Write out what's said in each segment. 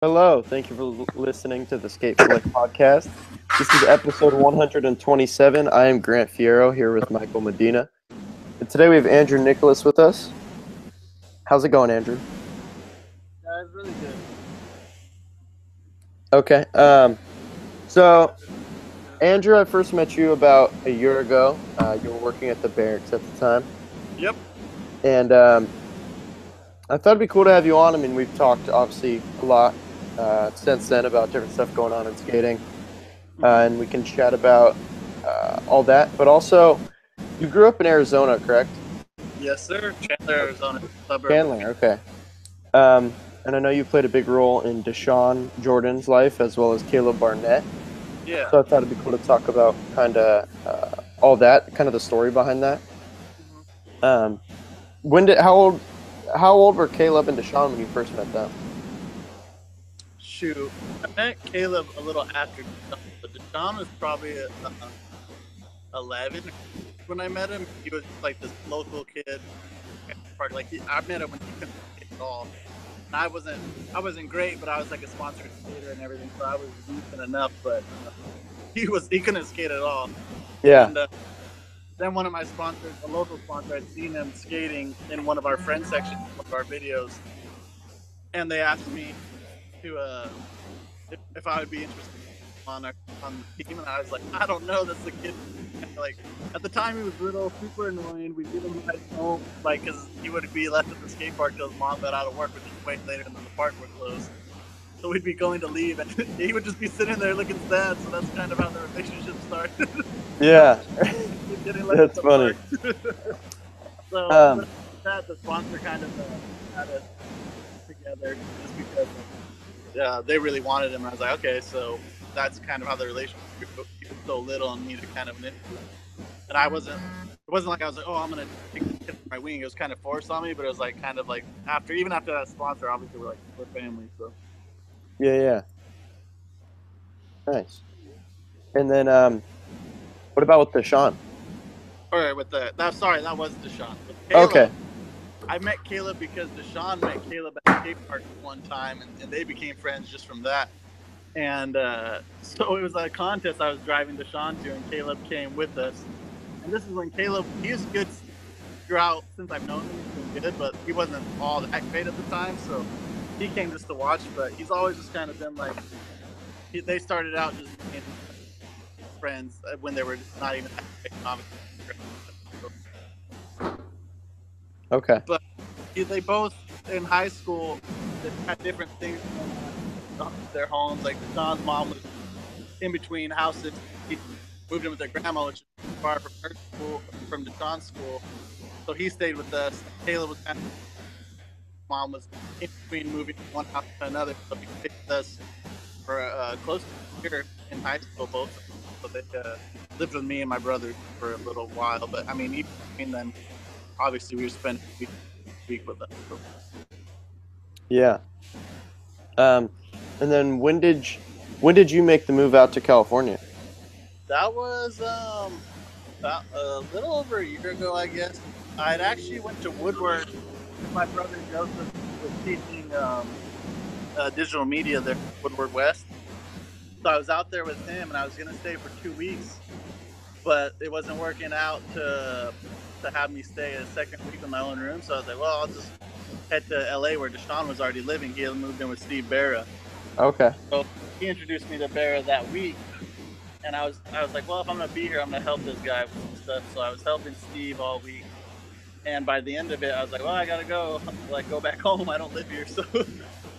Hello, thank you for listening to the Skate Fillet podcast. This is episode 127. I am Grant Fierro here with Michael Medina. And today we have Andrew Nicholas with us. How's it going, Andrew? It's really good. Okay. So, Andrew, I first met you about a year ago. You were working at the barracks at the time. Yep. And I thought it'd be cool to have you on. I mean, we've talked, obviously, a lot since then about different stuff going on in skating. And we can chat about all that. But also, you grew up in Arizona, correct? Yes, sir. Chandler, Arizona, suburb. Chandler, okay. And I know you played a big role in Deshaun Jordan's life as well as Caleb Barnett. Yeah. So I thought it'd be cool to talk about kind of all that, kind of the story behind that. Um, how old were Caleb and Deshaun when you first met them? Shoot, I met Caleb a little after Deshaun, but Deshaun was probably 11 when I met him. He was like this local kid. I met him when he couldn't skate at all. And I wasn't great, but I was like a sponsored skater and everything, so I was decent enough. But he couldn't skate at all. Yeah. And then one of my sponsors, a local sponsor, I'd seen him skating in one of our friend sections of our videos, and they asked me to if I would be interested on the team, and I was like, I don't know. That's the kid. Like at the time, he was little, super annoying. We'd get him right home, like because he would be left at the skate park till his mom got out of work, which was way later than the park was closed. So we'd be going to leave, and he would just be sitting there looking sad. So that's kind of how the relationship started. Yeah. That's funny. So that the sponsor kind of had us together just because they really wanted him. And I was like, okay, so that's kind of how the relationship was so little and needed kind of an influence. And it wasn't like I was like, oh, I'm gonna take my wing. It was kind of forced on me, but it was like kind of like even after that sponsor, obviously we're family. So Yeah. Nice. And then what about with Deshaun? all right, that was Deshaun. With Caleb, Okay. I met Caleb because Deshaun met Caleb at the skate park one time, and they became friends just from that. And so it was a contest I was driving Deshaun to, and Caleb came with us. And this is when he was good throughout since I've known him. He's been good, but he wasn't all that great at the time. So he came just to watch, but he's always just kind of been like, they started out just being friends when they were not even that great, obviously. Okay. But they both in high school they had different things going on in their homes. Like Deshaun's mom was in between houses. He moved in with their grandma, which is far from her school, from Deshaun's school. So he stayed with us. Caleb was kind of, mom was in between moving from one house to another. So he stayed with us for close to a year in high school, both. So they lived with me and my brother for a little while. But I mean, even between them, obviously we were spending a week with them. So. Yeah. And then when did you make the move out to California? That was about a little over a year ago, I guess. I'd actually went to Woodward. My brother Joseph was teaching digital media there at Woodward West. So I was out there with him, and I was going to stay for 2 weeks, but it wasn't working out to have me stay a second week in my own room. So I was like, well, I'll just head to LA where Deshaun was already living. He had moved in with Steve Barra. Okay. So he introduced me to Barra that week. And I was like, well, if I'm gonna be here, I'm gonna help this guy with some stuff. So I was helping Steve all week, and by the end of it, I was like, well, I gotta go back home. I don't live here, so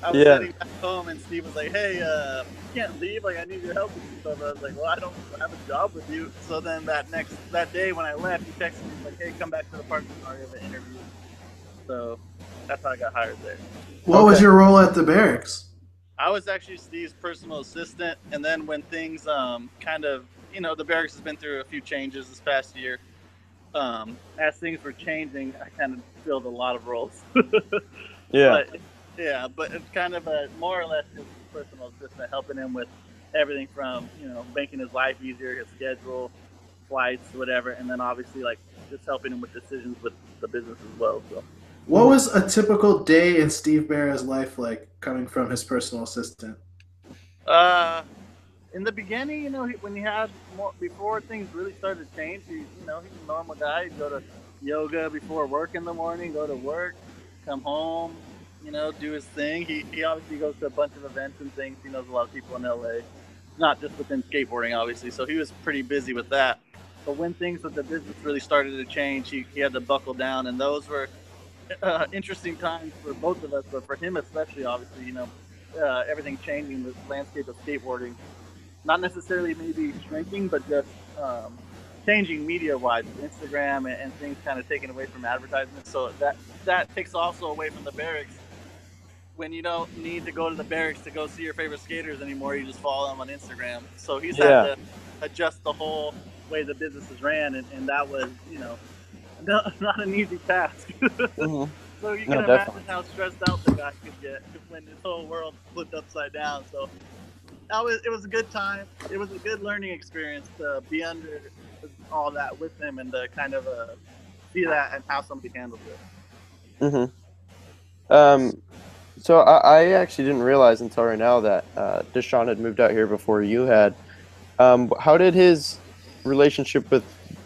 I was heading back home. And Steve was like, hey, you can't leave. Like, I need your help with some stuff. I was like, well, I don't have a job with you. So then that day when I left, he texted me like, hey, come back to the park. I have an interview. So that's how I got hired there. What was your role at the barracks? I was actually Steve's personal assistant, and then when things kind of, the barracks has been through a few changes this past year. As things were changing, I kind of filled a lot of roles. Yeah. But it's kind of a more or less just personal assistant, helping him with everything from making his life easier, his schedule, flights, whatever, and then obviously like just helping him with decisions with the business as well. So. What was a typical day in Steve Barra's life like, coming from his personal assistant? In the beginning, when he had more before things really started to change, he's a normal guy. He'd go to yoga before work in the morning, go to work, come home, do his thing. He obviously goes to a bunch of events and things. He knows a lot of people in LA, not just within skateboarding, obviously. So he was pretty busy with that. But when things with the business really started to change, he had to buckle down, and those were interesting times for both of us, but for him especially, obviously, everything changing, the landscape of skateboarding, not necessarily maybe shrinking, but just changing media-wise, Instagram and things kind of taken away from advertisements. So that takes also away from the barracks. When you don't need to go to the barracks to go see your favorite skaters anymore, you just follow them on Instagram. So he's had to adjust the whole way the business is ran, and that was, not an easy task. Mm-hmm. So you can imagine definitely. how stressed out the guy could get when his whole world flipped upside down. So it was a good time. It was a good learning experience to be under all that with him and to kind of see that and how somebody handles it. Mm-hmm. So I actually didn't realize until right now that Deshaun had moved out here before you had. How did his relationship with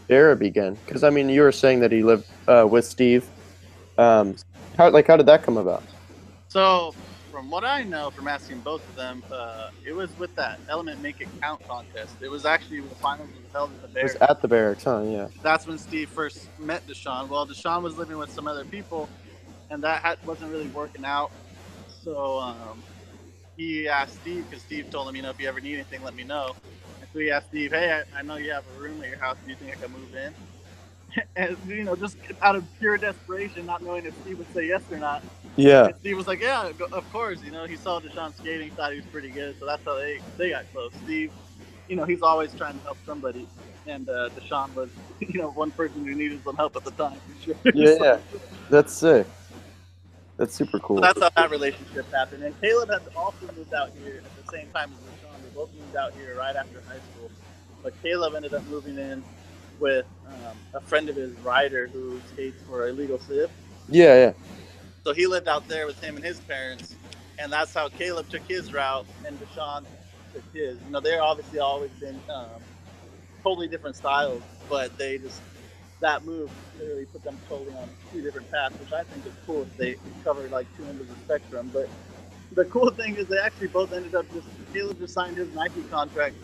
Dara begin? Because I mean, you were saying that he lived with Steve. How did that come about? So from what I know from asking both of them, it was with that Element Make It Count contest. It was actually the finals was held at the It was Barracks. at the barracks, huh? Yeah. That's when Steve first met Deshaun. Well, Deshaun was living with some other people, and that wasn't really working out. So he asked Steve, because Steve told him, if you ever need anything, let me know. And so he asked Steve, hey, I know you have a room at your house. Do you think I can move in? And, just out of pure desperation, not knowing if Steve would say yes or not. Yeah. And Steve was like, yeah, of course. He saw Deshaun skating, thought he was pretty good. So that's how they got close. Steve, he's always trying to help somebody. And Deshaun was, one person who needed some help at the time, for sure. Yeah. That's sick. That's super cool. So that's how that relationship happened. And Caleb had also moved out here at the same time as Deshaun. They both moved out here right after high school. But Caleb ended up moving in with a friend of his, Ryder, who skates for Illegal Civ. Yeah. So he lived out there with him and his parents. And that's how Caleb took his route and Deshaun took his. They're obviously always been totally different styles, but that move literally put them totally on two different paths, which I think is cool. They covered like two ends of the spectrum. But the cool thing is they actually both ended up Caleb just signed his Nike contract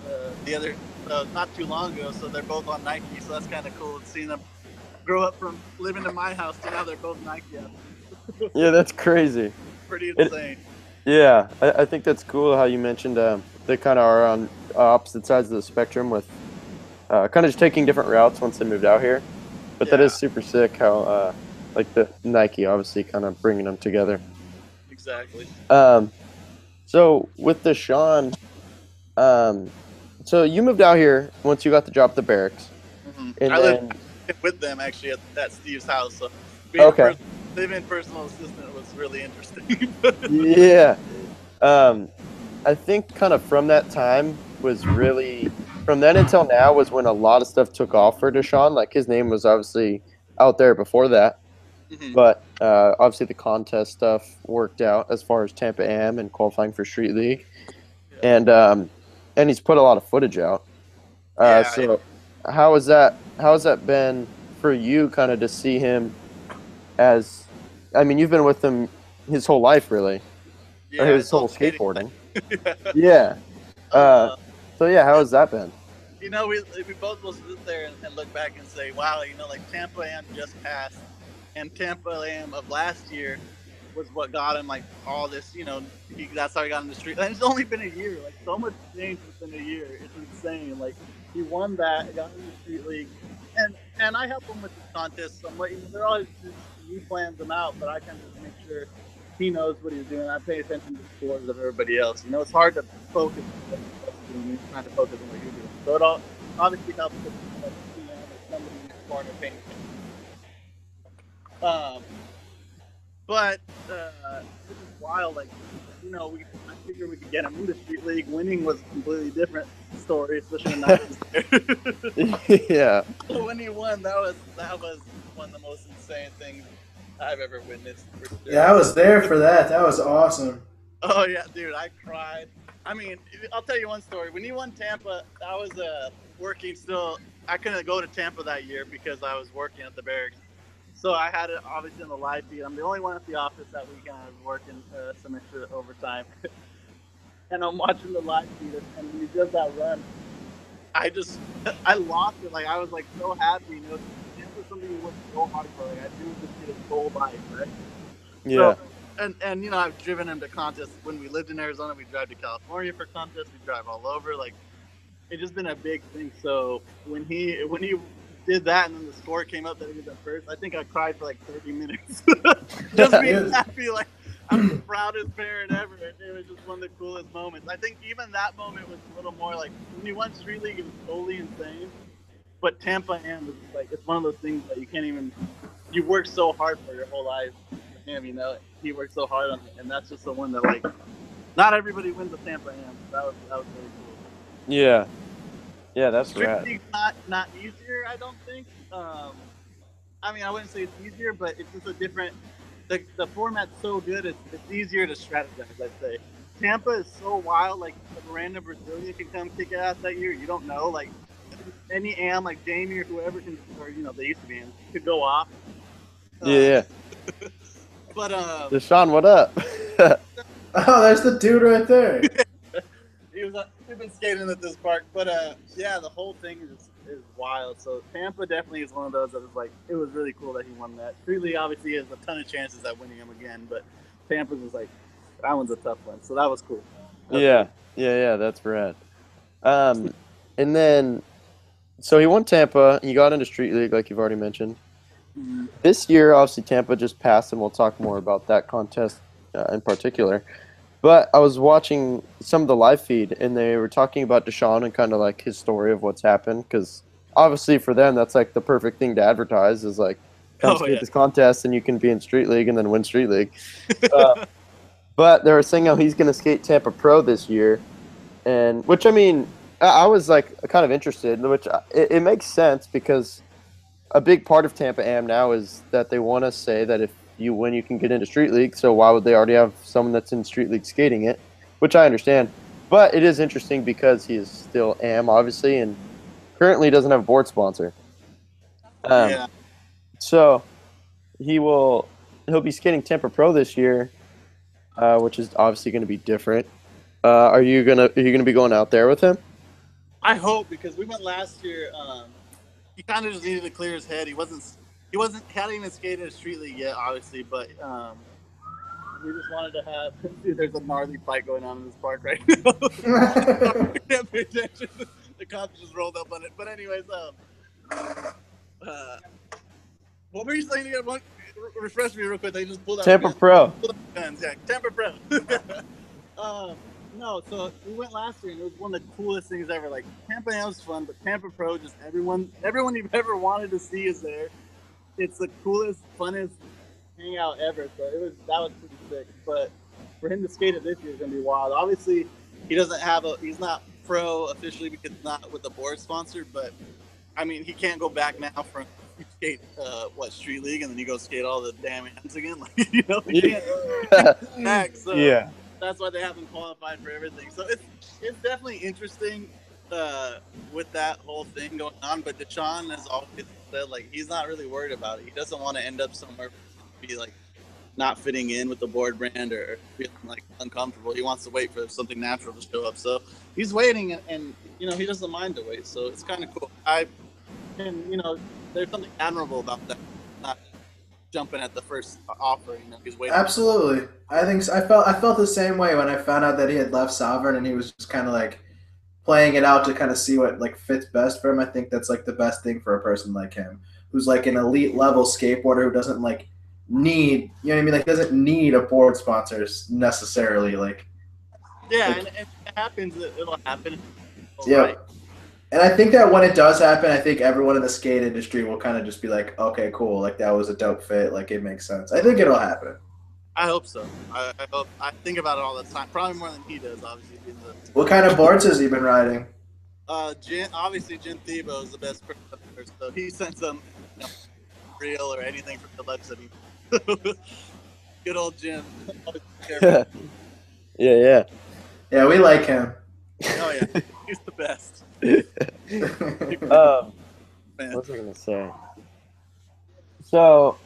not too long ago, so they're both on Nike. So that's kind of cool seeing them grow up from living in my house to now they're both Nike athletes. Yeah, that's crazy. Pretty insane. I think that's cool how you mentioned they kind of are on opposite sides of the spectrum with kind of just taking different routes once they moved out here. But that is super sick how like the Nike obviously kind of bringing them together. Exactly. So with Deshaun, so you moved out here once you got the job at the barracks. Mm-hmm. And I lived with them actually at Steve's house. So living personal assistant was really interesting. Yeah. I think kind of from that time was really from then until now was when a lot of stuff took off for Deshaun. Like his name was obviously out there before that, but obviously the contest stuff worked out as far as Tampa Am and qualifying for Street League, and he's put a lot of footage out. So how has that been for you, kind of to see him as? I mean, you've been with him his whole life, really. Yeah, his whole skateboarding. Yeah. So yeah, how has that been? We both will sit there and look back and say, wow, like Tampa Am just passed, and Tampa Am of last year was what got him like all this. That's how he got in the street. And it's only been a year. Like so much change within a year. It's insane. Like he won that, got in the street league, and I help him with this contest somewhat. They're always just he plans them out, but I kind of just make sure he knows what he's doing. I pay attention to the scores of everybody else. It's hard to focus on what you're doing. You're trying to focus on what you're doing. So it all obviously helps with somebody in your corner paying attention. But this is wild. Like, I figured we could get him into Street League. Winning was a completely different story, especially when I was there. Yeah. So when he won, that was one of the most insane things I've ever witnessed. For sure. Yeah, I was there for that. That was awesome. Oh yeah, dude, I cried. I mean, I'll tell you one story. When he won Tampa, I was working still. I couldn't go to Tampa that year because I was working at the barracks. So I had it obviously in the live feed. I'm the only one at the office that weekend. I was working some extra overtime, and I'm watching the live feed. And when he does that run, I lost it. Like I was like so happy. You know, Tampa's something he worked so hard for. Like I knew this kid his whole life, right? Yeah. So, and you know, I've driven him to contests when we lived in Arizona. We drive to California for contests. We drive all over. Like it's just been a big thing. So when he did that and then the score came up that he was at first, I think I cried for like 30 minutes. Just being happy, like I'm the proudest parent ever. It was just one of the coolest moments. I think even that moment was a little more like when he won Street League, it was totally insane. But Tampa Am is like it's one of those things that you can't even. You work so hard for your whole life. For him, you know, he worked so hard on it, and that's just the one that like not everybody wins the Tampa Am. That was really cool. Yeah. Yeah, that's Street rad. League's not easier, I don't think. I mean, I wouldn't say it's easier, but it's just a different. The format's so good, it's easier to strategize. I'd say. Tampa is so wild. Like a random Brazilian can come kick ass that year. You don't know. Like any am, like Jamie or whoever can, or you know, they used to be ams, could go off. Yeah. But Deshaun, what up? Oh, there's the dude right there. We've been skating at this park, but yeah, the whole thing is wild. So Tampa definitely is one of those that is like it was really cool that he won that. Street League obviously has a ton of chances at winning him again, but Tampa's was like that one's a tough one. So that was cool. Yeah, that's rad. And then so he won Tampa. He got into Street League, like you've already mentioned. Mm-hmm. This year, obviously, Tampa just passed, and we'll talk more about that contest in particular. But I was watching some of the live feed, and they were talking about Deshaun and kind of like his story of what's happened. Because obviously, for them, that's like the perfect thing to advertise is like, come skate this contest, and you can be in Street League and then win Street League. But they were saying how he's going to skate Tampa Pro this year, and which I mean, I was like kind of interested, which it makes sense because a big part of Tampa Am now is that they want to say that if you win, you can get into Street League. So why would they already have someone that's in Street League skating it? Which I understand. But it is interesting because he is still Am, obviously, and currently doesn't have a board sponsor. Yeah. So he'll be skating Tampa Pro this year, which is obviously going to be different. Are you gonna be going out there with him? I hope because we went last year. He kind of just needed to clear his head. He hadn't even skated a Street League yet, obviously, but we just wanted to have. Dude, there's a gnarly fight going on in this park right now. We can't pay attention. The cops just rolled up on it. But anyways, what were you saying again? Refresh me real quick. They just pulled out Tampa Pro. guns. Yeah, Tampa Pro. No, so we went last year, and it was one of the coolest things ever. Like Tampa Am was fun, but Tampa Pro, just everyone you've ever wanted to see is there. It's the coolest, funnest hangout ever. So that was pretty sick. But for him to skate it this year is gonna be wild. Obviously, he's not pro officially because he's not with the board sponsor. But I mean, he can't go back now from skate Street League, and then you go skate all the damn ends again. Like you know, he can't back. So yeah. That's why they haven't qualified for everything. So it's definitely interesting with that whole thing going on. But Deshaun has always said like he's not really worried about it. He doesn't want to end up somewhere where be like not fitting in with the board brand or feeling like uncomfortable. He wants to wait for something natural to show up. So he's waiting, and you know he doesn't mind to wait. So it's kind of cool. You know, there's something admirable about that. Not jumping at the first offer, you know, he's waiting. Absolutely. I think so. I felt the same way when I found out that he had left Sovereign and he was just kind of like playing it out to kind of see what like fits best for him. I think that's like the best thing for a person like him, who's like an elite level skateboarder who doesn't like need, you know what I mean? Like doesn't need a board sponsor necessarily. Like yeah, like, and it happens. It'll happen. Yeah. Right. And I think that when it does happen, I think everyone in the skate industry will kind of just be like, okay, cool. Like, that was a dope fit. Like, it makes sense. I think it'll happen. I hope so. I hope. I think about it all the time. Probably more than he does, obviously. What kind of boards has he been riding? Obviously, Jim Thiebaud is the best person, so he sent some real or anything from the left city. Good old Jim. yeah, yeah. Yeah, we like him. Oh yeah, he's the best. What was I gonna say? So,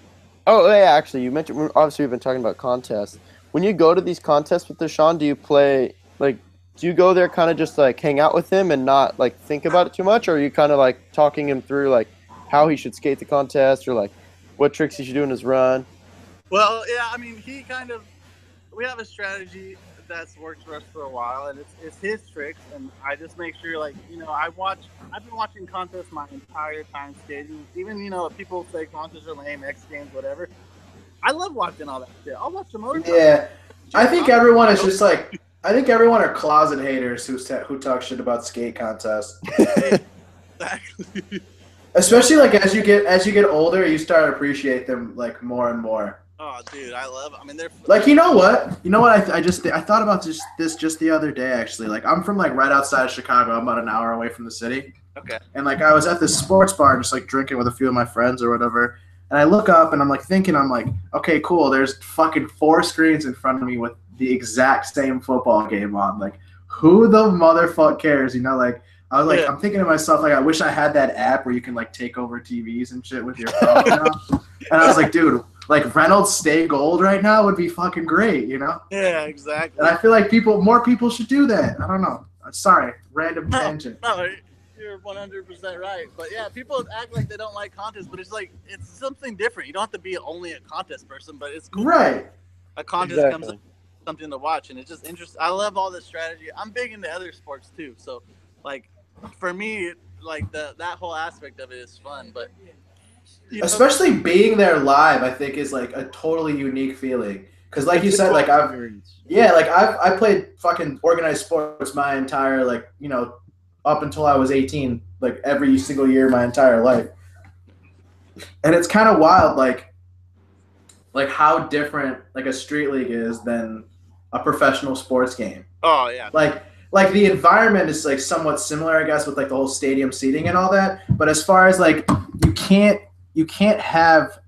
oh yeah, actually, you mentioned obviously we've been talking about contests. When you go to these contests with Deshaun, do you play like? Do you go there kind of just like hang out with him and not like think about it too much, or are you kind of like talking him through like how he should skate the contest or like what tricks he should do in his run? Well, yeah, I mean, he kind of. We have a strategy that's worked for us for a while, and it's his tricks, and I just make sure, like, I've been watching contests my entire time skating. Even people say contests are lame, X Games, whatever. I love watching all that shit. I'll watch the motor. Yeah, I think everyone is just like. I think everyone are closet haters who talk shit about skate contests. Exactly. Especially like as you get older, you start to appreciate them like more and more. Oh, dude, I love. I mean, they're like, you know what? I thought about this just the other day actually. Like, I'm from like right outside of Chicago. I'm about an hour away from the city. Okay. And like I was at this sports bar just like drinking with a few of my friends or whatever. And I look up and I'm like thinking, I'm like, okay, cool. There's fucking 4 screens in front of me with the exact same football game on. Like, who the motherfucker cares? Like, I was like, yeah. I'm thinking to myself, like, I wish I had that app where you can like take over TVs and shit with your phone. And I was like, dude, like Reynolds Stay Gold right now would be fucking great, Yeah, exactly. And I feel like more people should do that. I don't know. Sorry, random tangent. No, you're 100% right. But yeah, people act like they don't like contests, but it's like it's something different. You don't have to be only a contest person, but it's cool. Right. A contest comes up something to watch, and it's just interesting. I love all this strategy. I'm big into other sports too, so like for me, like that whole aspect of it is fun. But especially being there live, I think is like a totally unique feeling. Because like you said, like I played fucking organized sports my entire up until I was 18, like every single year my entire life. And it's kind of wild, like how different like a street league is than a professional sports game. Oh yeah. Like the environment is like somewhat similar, I guess, with like the whole stadium seating and all that. But as far as like you can't have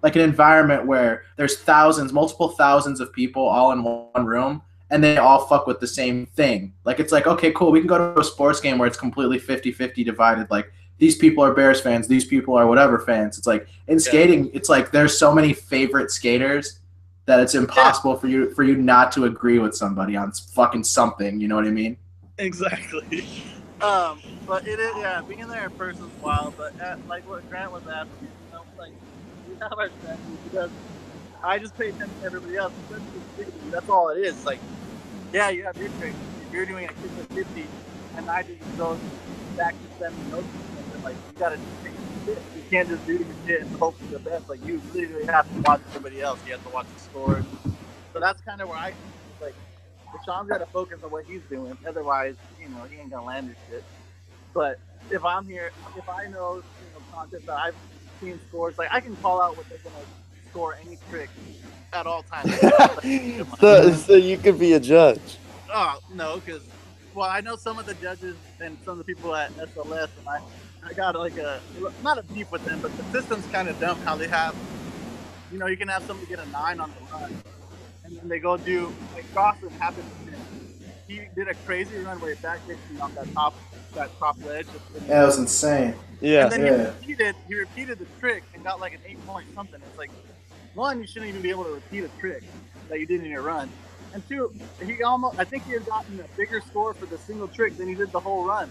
like an environment where there's multiple thousands of people all in one room and they all fuck with the same thing. Like, it's like, okay, cool, we can go to a sports game where it's completely 50-50 divided. Like, these people are Bears fans, these people are whatever fans. It's like in skating, it's like there's so many favorite skaters that it's impossible for you not to agree with somebody on fucking something. You know what I mean? Exactly. But it is, being there in person is wild. But like what Grant was asking, like we have our strategy because I just pay attention to everybody else. That's all it is. Like, yeah, you have your trick. If you're doing a kick of 50, and I just go back to 70 notes, like you gotta take your shit. You can't just do your shit and hope for the best. Like you literally have to watch everybody else. You have to watch the scores. So that's kind of where I like. Sean's got to focus on what he's doing. Otherwise, he ain't gonna land his shit. But if I'm here, if I know, content that I've seen scores, like I can call out what they're gonna score any trick at all times. so you could be a judge. Oh no, because I know some of the judges and some of the people at SLS, and I got like not a beef with them, but the system's kind of dumb how they have. You can have somebody get a 9 on the run. And then they go do, like Dawson happened to him. He did a crazy run where he backdated on that top ledge. That was insane. Yeah. And then he repeated the trick and got like an 8-point something. It's like, 1, you shouldn't even be able to repeat a trick that you did in your run. And 2, I think he had gotten a bigger score for the single trick than he did the whole run.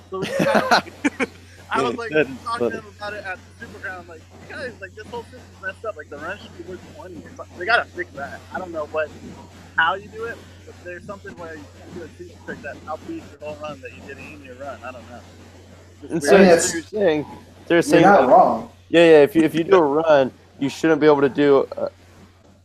So it's kind of like, I was like talking to him about it at the Superground. Like, you guys, like this whole system's messed up. Like the run should be worth 20 or something. They gotta fix that. I don't know how you do it, but there's something where you can do a single trick that outbeats your whole run that you did in your run. I don't know. And so they're saying you're not wrong. Yeah. If you do a run, you shouldn't be able to do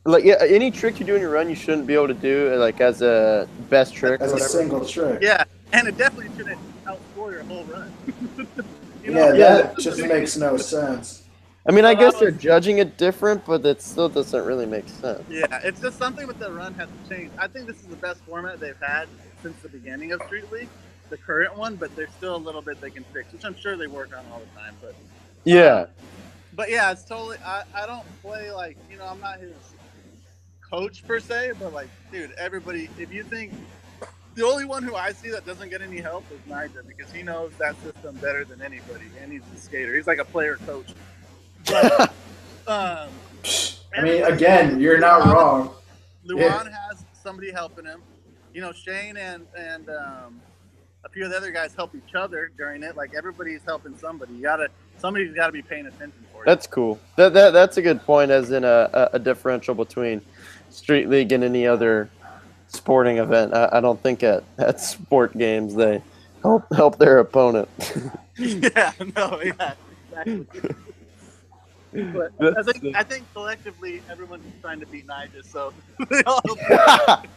any trick you do in your run. You shouldn't be able to do like as a best trick. As a single trick. Yeah, and it definitely shouldn't outscore your whole run. That just makes no sense. I mean, I guess they're judging it different, but it still doesn't really make sense. Yeah, it's just something with the run has to change. I think this is the best format they've had since the beginning of Street League, the current one, but there's still a little bit they can fix, which I'm sure they work on all the time. But yeah. But yeah, it's totally. I don't play like I'm not his coach per se, but like, dude, everybody. If you think the only one who I see that doesn't get any help is Nigel because he knows that system better than anybody, and he's a skater. He's like a player coach. But I mean, again, you're not wrong. Luan has somebody helping him. Shane and a few of the other guys help each other during it. Like everybody's helping somebody. Somebody's got to be paying attention for you. That's cool. That's a good point. As in a differential between street league and any other sporting event. I don't think at sport games they help their opponent. Yeah. No. Yeah. Exactly. But I think collectively everyone's trying to beat Nigel, so they all help.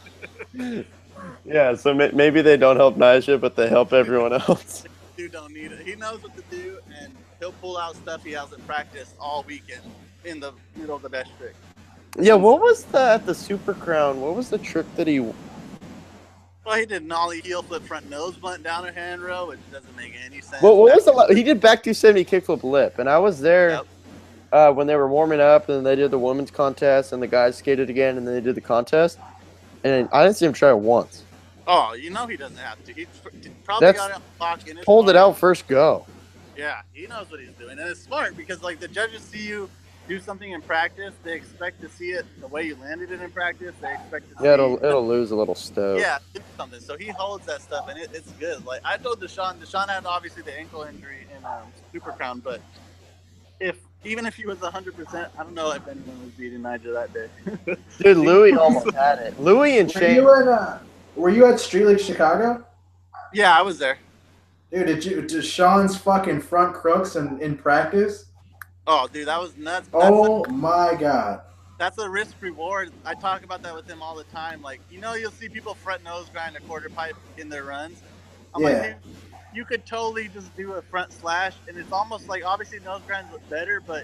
Yeah, so maybe they don't help Nigel, but they help everyone else. Dude don't need it. He knows what to do, and he'll pull out stuff he hasn't practiced all weekend in the middle of the best trick. Yeah, what was at the Super Crown? What was the trick that he? Well, he did nollie heel flip front nose blunt down a hand row, which doesn't make any sense. Well, what was he did back 270 kickflip lip, and I was there. Yep. When they were warming up, and they did the women's contest, and the guys skated again, and then they did the contest, and I didn't see him try it once. Oh, he doesn't have to. He probably got it on lock in his pulled it out first go. Yeah, he knows what he's doing, and it's smart because like the judges see you do something in practice, they expect to see it the way you landed it in practice. They expect to see it'll lose a little stoke. Yeah, do something. So he holds that stuff, and it's good. Like I told Deshaun had obviously the ankle injury in Super Crown, but even if he was 100%, I don't know if anyone was beating Nigel that day. Dude, Louis almost had it. Louis and Shane. Were you at Street League Chicago? Yeah, I was there. Dude, did Sean's fucking front crooks in practice? Oh, dude, that was nuts. My God. That's a risk reward. I talk about that with him all the time. Like, you'll see people front nose grind a quarter pipe in their runs. I'm like, dude, you could totally just do a front slash, and it's almost like obviously nose grinds look better, but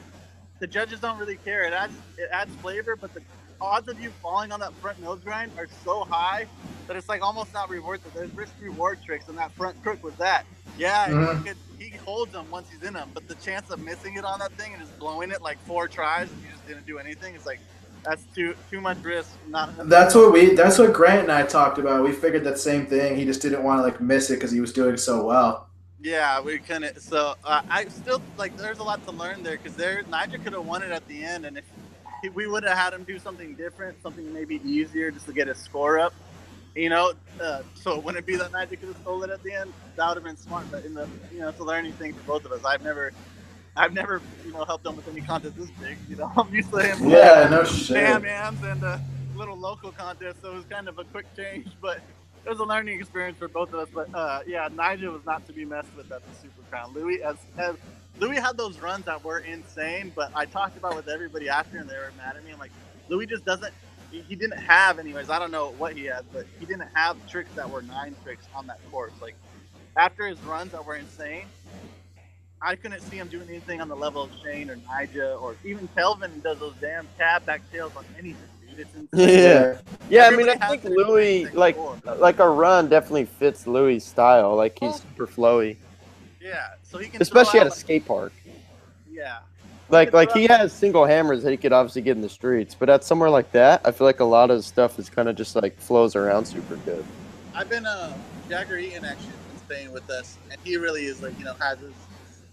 the judges don't really care. It adds flavor, but the odds of you falling on that front nose grind are so high that it's like almost not reward. There's risk reward tricks, and that front crook was that. Yeah, he holds them once he's in them, but the chance of missing it on that thing and just blowing it like 4 tries and you just didn't do anything, it's like that's too much risk. That's what Grant and I talked about. We figured that same thing. He just didn't want to like miss it because he was doing so well. Yeah, we couldn't. So I still like. There's a lot to learn there because Nigel could have won it at the end, and if we would have had him do something different, something maybe easier, just to get his score up. So wouldn't it be that Nigel could have stole it at the end? That would have been smart. But it's a learning thing for both of us. I've never helped him with any contest this big. I'm used to him. No shit. Jam-ams and a little local contest, so it was kind of a quick change, but it was a learning experience for both of us. But Nigel was not to be messed with at the Super Crown. Louis had those runs that were insane, but I talked about with everybody after, and they were mad at me. I'm like, Louis just doesn't. He didn't have, anyways. I don't know what he had, but he didn't have tricks that were 9 tricks on that course. Like after his runs that were insane, I couldn't see him doing anything on the level of Shane or Nigel or even Kelvin does those damn cab back tails on anything, dude. It's insane. Yeah. I mean, I think Louis, like a run definitely fits Louis' style. Like he's super flowy. Yeah, so he can especially at a skate park. Yeah. Like he has single hammers that he could obviously get in the streets, but at somewhere like that, I feel like a lot of his stuff is kind of just like flows around super good. I've been Jagger Eaton actually in Spain with us, and he really is like has his.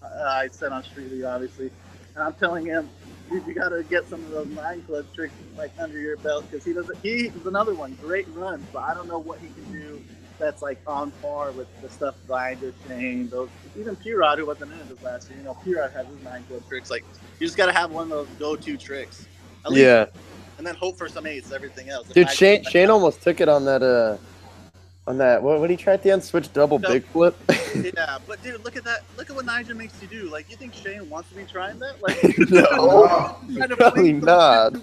I said on Street League obviously, and I'm telling him, dude, you gotta get some of those 9 club tricks like under your belt because he's another one, great runs, but I don't know what he can do that's like on par with the stuff I just Shane, those even P-Rod who wasn't in this last year. P-Rod has his 9 club tricks. Like you just gotta have one of those go-to tricks. At least, and then hope for some 8s. Everything else. Dude, Shane almost took it on that. On that, what did he try at the end? Switch double big flip. Yeah, but dude, look at that! Look at what Nigel makes you do. Like, you think Shane wants to be trying that? Like, no, probably not.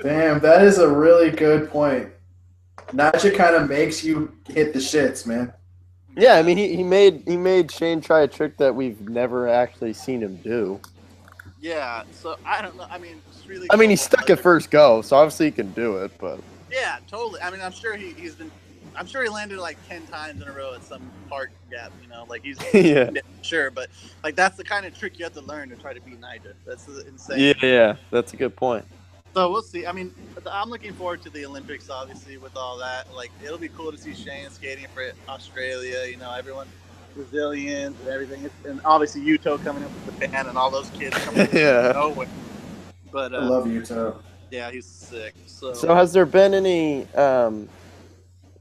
Damn, that is a really good point. Nigel kind of makes you hit the shits, man. Yeah, I mean, he made Shane try a trick that we've never actually seen him do. Yeah, so I don't know. I mean, it's really. I mean, he's stuck at first go, so obviously he can do it, but. Yeah, totally. I mean, I'm sure he's been. I'm sure he landed like 10 times in a row at some park gap. You know, like he's Yeah. sure, but like that's the kind of trick you have to learn to try to beat Niger. That's insane. Yeah, yeah, that's a good point. So we'll see. I mean, I'm looking forward to the Olympics, obviously, with all that. Like, it'll be cool to see Shane skating for Australia. You know, everyone, Brazilians and everything, and obviously Yuto coming up with the band and all those kids coming Yeah. nowhere. But I love Yuto. yeah, he's sick. So has there been any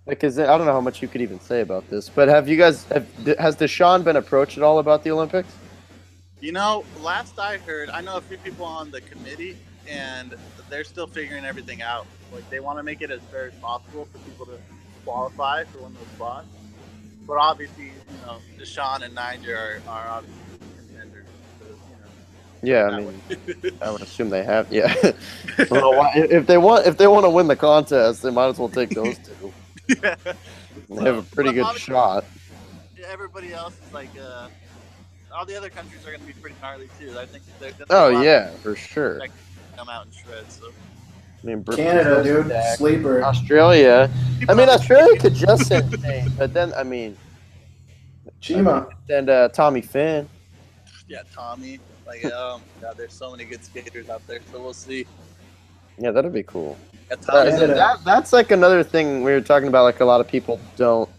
because I don't know how much you could even say about this, but has Deshaun been approached at all about the Olympics? you know, last I heard, I know a few people on the committee, and they're still figuring everything out. Like, they want to make it as fair as possible for people to qualify for one of those spots. But obviously, you know, Deshaun and Niger are obviously contenders. So, you know, Yeah, I mean, I would assume they have. Yeah. Well, if they want to win the contest, they might as well take those two. yeah. They have a pretty good shot. Everybody else is like, all the other countries are going to be pretty gnarly too. I think. Oh yeah, for sure. Come out and shred. So. I mean, Canada, dude, sleeper. Australia. I mean, Australia could just send Shane, but then I mean, Chima and Tommy Fynn. Yeah, Tommy. Like, God, there's so many good skaters out there. So we'll see. Yeah, that'd be cool. Yeah, That's like another thing we were talking about. Like a lot of people don't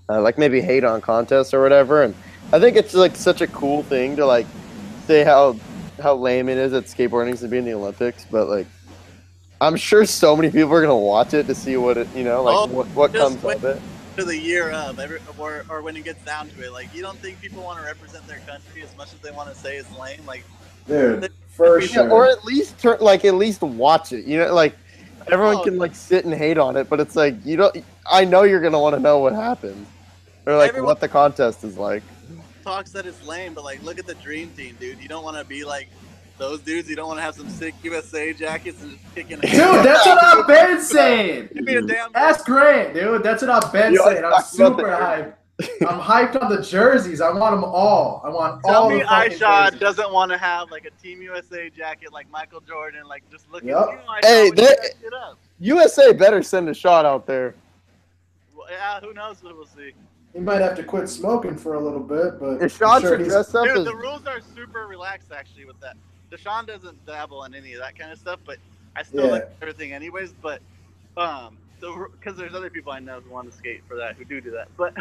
like maybe hate on contests or whatever, and I think it's like such a cool thing to like say how lame it is that skateboarding to be in the Olympics, but like I'm sure so many people are gonna watch it to see what it what comes of it. To the year of, or when it gets down to it, like you don't think people want to represent their country as much as they want to say it's lame, like dude, for sure. Or at least watch it. You know, like everyone can like sit and hate on it, but it's like you don't. I know you're gonna want to know what happens, or like what the contest is like. Talks that it's lame, but like look at the dream team, dude. You don't want to be like those dudes. You don't want to have some sick USA jackets and just kicking. Dude, that's what I've been saying. Give me a damn. That's great, dude. That's what I've been saying. I'm super hyped. I'm hyped on the jerseys. I want them all. I want all the fucking Aisha jerseys. doesn't want to have like a Team USA jacket like Michael Jordan. Like just look at you. Hey, USA better send a shot out there. Well, yeah, who knows what we'll see. He might have to quit smoking for a little bit, but Deshaun should dress up. Dude, the rules are super relaxed actually with that. Deshaun doesn't dabble in any of that kind of stuff, but I still like everything anyways. But because there's other people I know who want to skate for that, who do that. But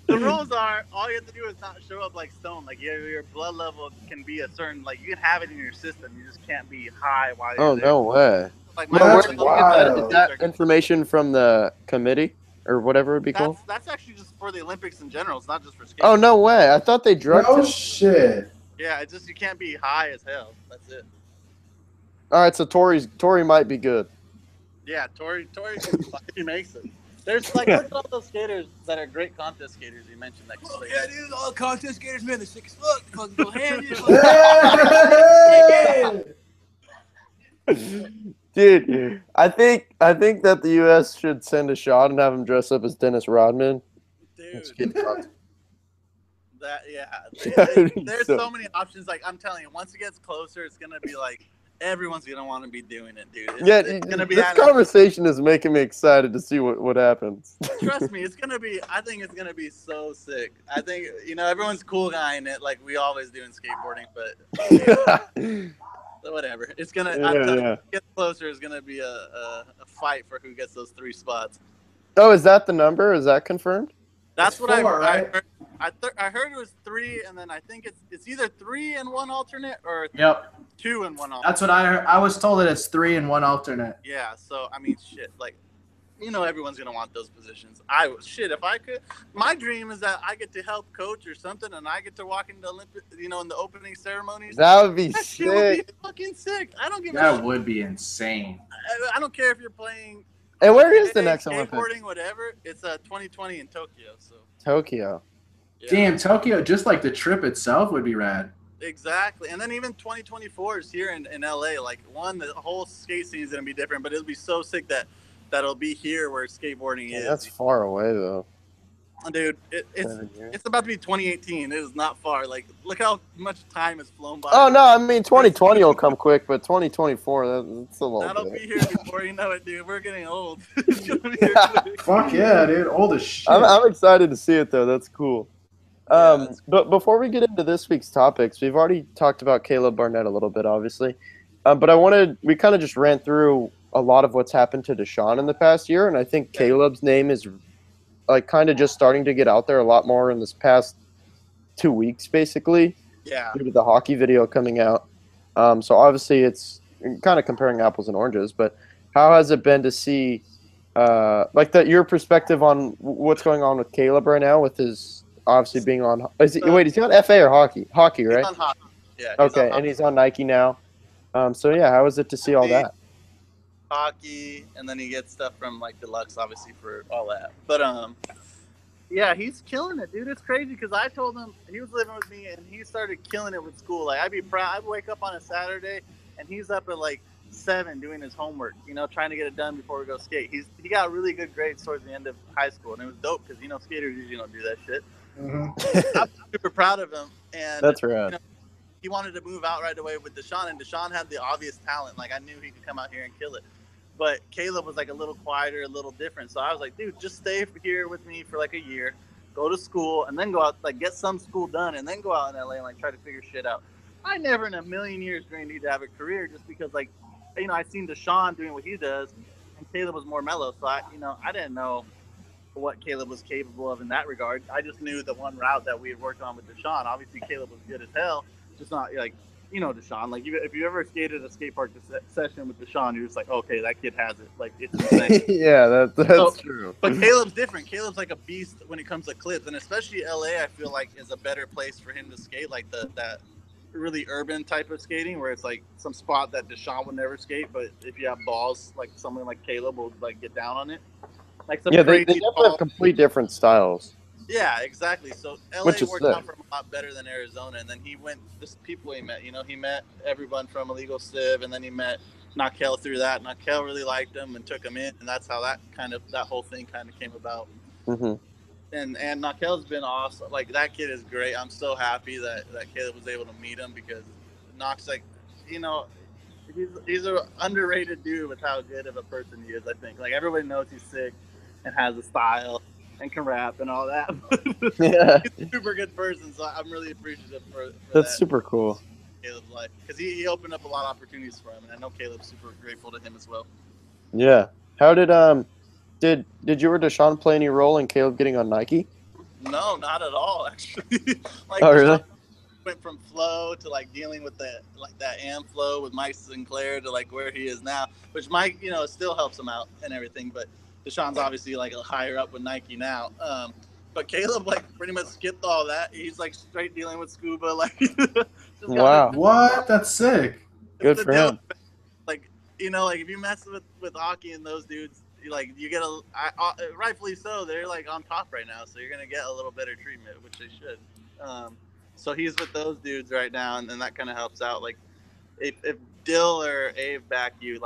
the rules are all you have to do is not show up like stone. Like your blood level can be a certain, like you can have it in your system. You just can't be high while you're there. No way. Like is that information from the committee or whatever it would be called? That's actually just for the Olympics in general. It's not just for skating. Oh no way! I thought they drugged. Oh shit! Yeah, it's just you can't be high as hell. That's it. All right, so Tori might be good. Yeah, Tori he makes it. There's like look at all those skaters that are great contest skaters you mentioned. That yeah, dude, all contest skaters, man, they're sick as fuck. They fucking go hand Dude, I think that the U.S. should send a shot and have him dress up as Dennis Rodman. Dude, there's so many options. Like I'm telling you, once it gets closer, it's gonna be like everyone's gonna want to be doing it, dude. It's gonna be this conversation is making me excited to see what happens. Trust me, it's gonna be. I think it's gonna be so sick. I think everyone's cool guy in it, like we always do in skateboarding, but. Whatever. It's gonna. Get closer. Is gonna be a fight for who gets those 3 spots. Oh, is that the number? Is that confirmed? That's what 4, I heard. I heard it was 3, and then I think it's either 3 and 1 alternate or 2 and 1 alternate. That's what I heard. I was told that it's 3 and 1 alternate. Yeah. So I mean, shit. Like, everyone's gonna want those positions. If I could. My dream is that I get to help coach or something, and I get to walk into Olympic, in the opening ceremonies. That would be that sick. Shit would be fucking sick. I don't give a shit. That would be insane. I don't care if you're playing. And where is the next Olympics? Skateboarding, whatever. It's 2020 in Tokyo. So. Tokyo. Yeah. Damn, Tokyo. Just like the trip itself would be rad. Exactly, and then even 2024 is here in LA. Like the whole skate scene is gonna be different, but it'll be so sick that'll be here where skateboarding is. That's far away though. Dude, 7 years. it's about to be 2018. It is not far. Like, look how much time has flown by. Oh no, I mean 2020 will come quick, but 2024 that's a little That'll bit. be here before you know it, dude. We're getting old. It's gonna be here quick. Fuck yeah, dude. Old as shit. I'm excited to see it though. That's cool. Yeah, But before we get into this week's topics, we've already talked about Caleb Barnett a little bit, obviously. But we kind of just ran through a lot of what's happened to Deshaun in the past year, and I think Caleb's name is like kind of just starting to get out there a lot more in this past 2 weeks, basically, yeah. due to the hockey video coming out. So obviously it's kind of comparing apples and oranges, but how has it been to see your perspective on what's going on with Caleb right now with his obviously being on is he on FA or hockey? Hockey, right? He's on hockey. Yeah. Okay, and he's on Nike now. So yeah, how is it to see all that? Hockey, and then he gets stuff from like Deluxe, obviously, for all that. But yeah, he's killing it, dude. It's crazy because I told him he was living with me, and he started killing it with school. Like I'd be proud. I'd wake up on a Saturday, and he's up at like 7 doing his homework. You know, trying to get it done before we go skate. He got really good grades towards the end of high school, and it was dope because skaters usually don't do that shit. Mm-hmm. I'm super proud of him, and That's rad. He wanted to move out right away with Deshaun, and Deshaun had the obvious talent. Like I knew he could come out here and kill it. But Caleb was like a little quieter, a little different. So I was like, dude, just stay here with me for like a year, go to school, and then go out, like get some school done, and then go out in LA and like try to figure shit out. I never in a million years going to need to have a career just because like, I seen Deshaun doing what he does, and Caleb was more mellow. So I didn't know what Caleb was capable of in that regard. I just knew the one route that we had worked on with Deshaun. Obviously, Caleb was good as hell, just not like. Deshaun, like if you ever skated a skate park session with Deshaun, you're just like, okay, that kid has it. Like it's insane. Yeah, that's true. But Caleb's different. Caleb's like a beast when it comes to clips, and especially LA, I feel like is a better place for him to skate, like that really urban type of skating, where it's like some spot that Deshaun would never skate, but if you have balls, like someone like Caleb will like get down on it. Like some they crazy definitely have complete different styles. Yeah, exactly. So LA worked out for him a lot better than Arizona, and then he went. Just people he met. He met everyone from Illegal Civ, and then he met Nakel through that. Nakel really liked him and took him in, and that's how that whole thing kind of came about. Mm-hmm. And Nakel's been awesome. Like that kid is great. I'm so happy that Caleb was able to meet him because Knox, like, he's an underrated dude with how good of a person he is. I think like everybody knows he's sick and has a style and can rap and all that. Yeah. He's a super good person, so I'm really appreciative for That's that. super cool. Caleb's life because he opened up a lot of opportunities for him, and I know Caleb's super grateful to him as well. Yeah. How did you or Deshaun play any role in Caleb getting on Nike? No, not at all, actually. Like, oh, really? Went from flow to like dealing with that AM flow with Mike Sinclair to like where he is now, which Mike, still helps him out and everything, but Deshaun's obviously like a higher up with Nike now. But Caleb like pretty much skipped all that. He's like straight dealing with scuba. Like, wow, what? That's sick. Good for him. Like, like if you mess with hockey and those dudes, you get rightfully so. They're like on top right now, so you're gonna get a little better treatment, which they should. So he's with those dudes right now, and that kind of helps out. Like, if Dill or Abe back you,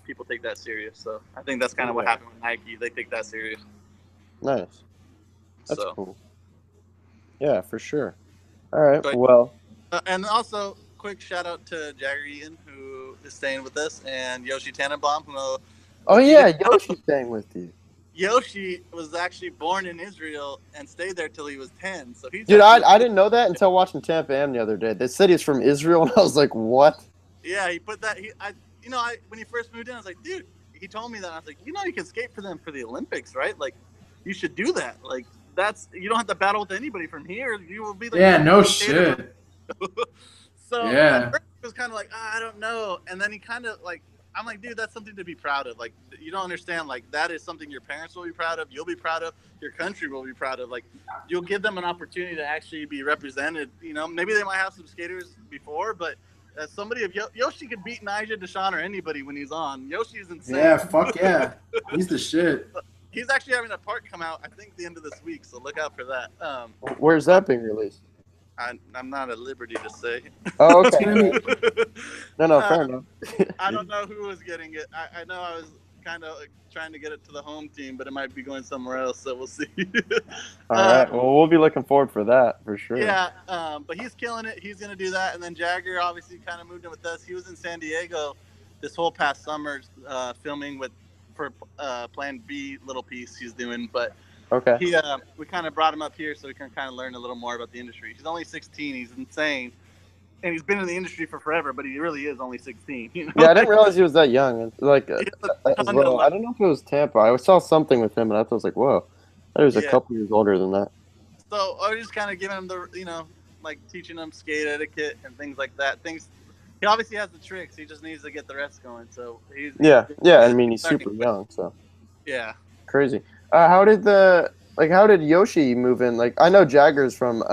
people take that serious. So I think that's kind of what happened with Nike. They take that serious. Nice. That's cool. Yeah, for sure. All right. And also, quick shout out to Jagger Eaton, who is staying with us, and Yoshi Tannenbaum, who. Yoshi's staying with you. Yoshi was actually born in Israel and stayed there till he was 10. So he's. Dude, I didn't know that until watching Tampa Am the other day. They said he's from Israel, and I was like, what? Yeah, he put that. When he first moved in, I was like, dude. He told me that. I was like, you can skate for them for the Olympics, right? Like, you should do that. Like, you don't have to battle with anybody from here. You will be like, yeah, no shit. So yeah, at first it was kind of like, I don't know, and then he kind of like, I'm like, dude, that's something to be proud of. Like, you don't understand. Like, that is something your parents will be proud of. You'll be proud of. Your country will be proud of. Like, you'll give them an opportunity to actually be represented. Maybe they might have some skaters before, but as somebody of Yoshi could beat Nigel, Deshaun, or anybody when he's on. Yoshi's insane. Yeah, fuck yeah, he's the shit. He's actually having a part come out, I think, the end of this week, so look out for that. Where's that being released? I'm not at liberty to say. Oh, okay. No, fair enough. I don't know who was getting it. I know kind of trying to get it to the home team, but it might be going somewhere else. So we'll see. All right. Well, we'll be looking forward for that for sure. Yeah, but he's killing it. He's gonna do that, and then Jagger obviously kind of moved in with us. He was in San Diego this whole past summer, filming for Plan B little piece he's doing. But Okay. we kind of brought him up here so we can kind of learn a little more about the industry. He's only 16. He's insane, and he's been in the industry for forever. But he really is only 16. You know? Yeah, I didn't realize he was that young. Like He has as ton well. of- I don't know if it was Tampa. I saw something with him, and I was like, whoa. I thought he was a Yeah. couple years older than that. So I was just kind of giving him like teaching him skate etiquette and things like that. He obviously has the tricks. He just needs to get the rest going. So Yeah. I mean, he's super young, so Yeah. crazy. How did Yoshi move in? Like, I know Jagger's from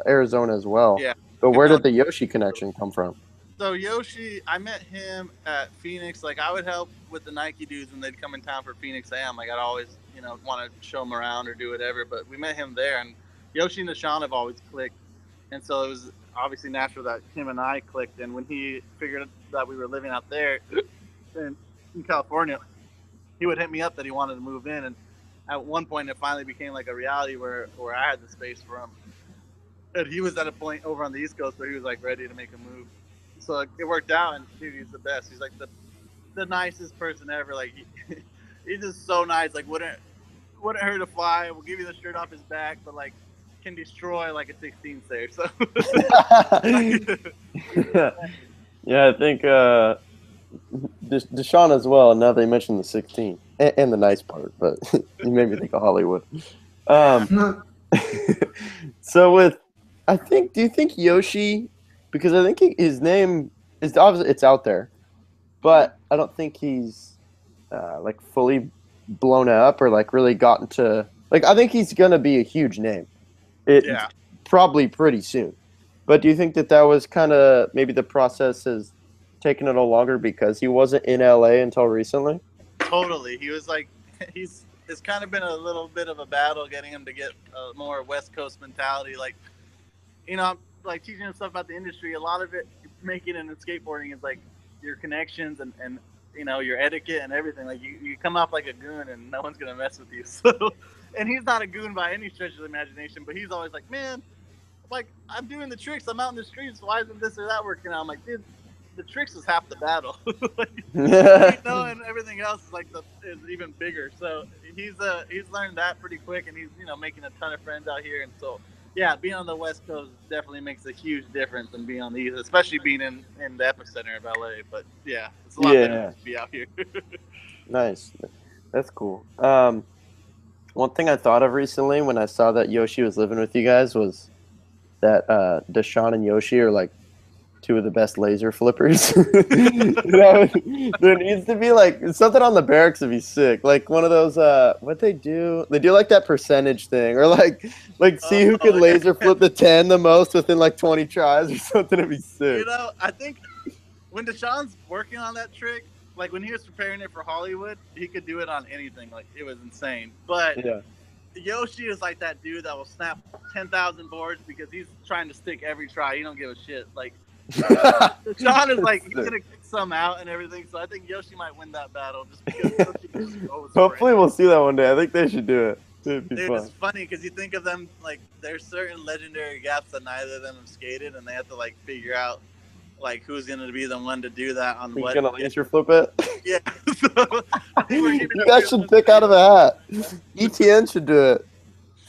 Arizona as well. Yeah. But where did the Yoshi connection come from? So Yoshi, I met him at Phoenix. Like I would help with the Nike dudes when they'd come in town for Phoenix AM. Like I'd always, want to show them around or do whatever. But we met him there, and Yoshi and Deshaun have always clicked, and so it was obviously natural that him and I clicked. And when he figured that we were living out there in California, he would hit me up that he wanted to move in. And at one point, it finally became like a reality where I had the space for him. And he was at a point over on the East Coast where he was like ready to make a move. So it worked out, and dude, he's the best. He's like the nicest person ever. Like he's just so nice. Like wouldn't hurt a fly. Will give you the shirt off his back, but like can destroy like a 16 there. So yeah, I think Deshaun as well. Now they mentioned the 16 and the nice part, but you made me think of Hollywood. So do you think Yoshi? Because I think his name is obviously it's out there, but I don't think he's like fully blown up or like really gotten to like. I think he's gonna be a huge name. Probably pretty soon. But do you think that was kind of maybe the process has taken a little longer because he wasn't in LA until recently? Totally, he was like it's kind of been a little bit of a battle getting him to get a more West Coast mentality. Like like teaching him stuff about the industry, a lot of it making it in skateboarding is like your connections and your etiquette and everything. Like you come off like a goon and no one's gonna mess with you. So, and he's not a goon by any stretch of the imagination, but he's always like, man, like I'm doing the tricks, I'm out in the streets, why isn't this or that working out? I'm like, dude, the tricks is half the battle. And everything else is like is even bigger. So he's learned that pretty quick, and he's making a ton of friends out here, and so. Yeah, being on the West Coast definitely makes a huge difference than being on the East, especially being in the epicenter of LA. But yeah, it's a lot better to be out here. Nice. That's cool. One thing I thought of recently when I saw that Yoshi was living with you guys was that Deshaun and Yoshi are like two of the best laser flippers. There needs to be like something on the barracks to be sick. Like one of those what they do like that percentage thing, or like see who could laser flip the 10 the most within like 20 tries or something to be sick. I think when Deshaun's working on that trick, like when he was preparing it for Hollywood, he could do it on anything. Like it was insane. But Yoshi is like that dude that will snap 10,000 boards because he's trying to stick every try. He don't give a shit. Like John is like he's gonna kick some out and everything, so I think Yoshi might win that battle just because Yoshi just goes Hopefully we'll see that one day. I think they should do it. It'd be Dude, fun. It's funny because you think of them like there's certain legendary gaps that neither of them have skated, and they have to like figure out like who's gonna be the one to do that on Who's what. gonna laser flip it? Yeah. So, I think we're You guys should pick out of the hat. ETN should do it.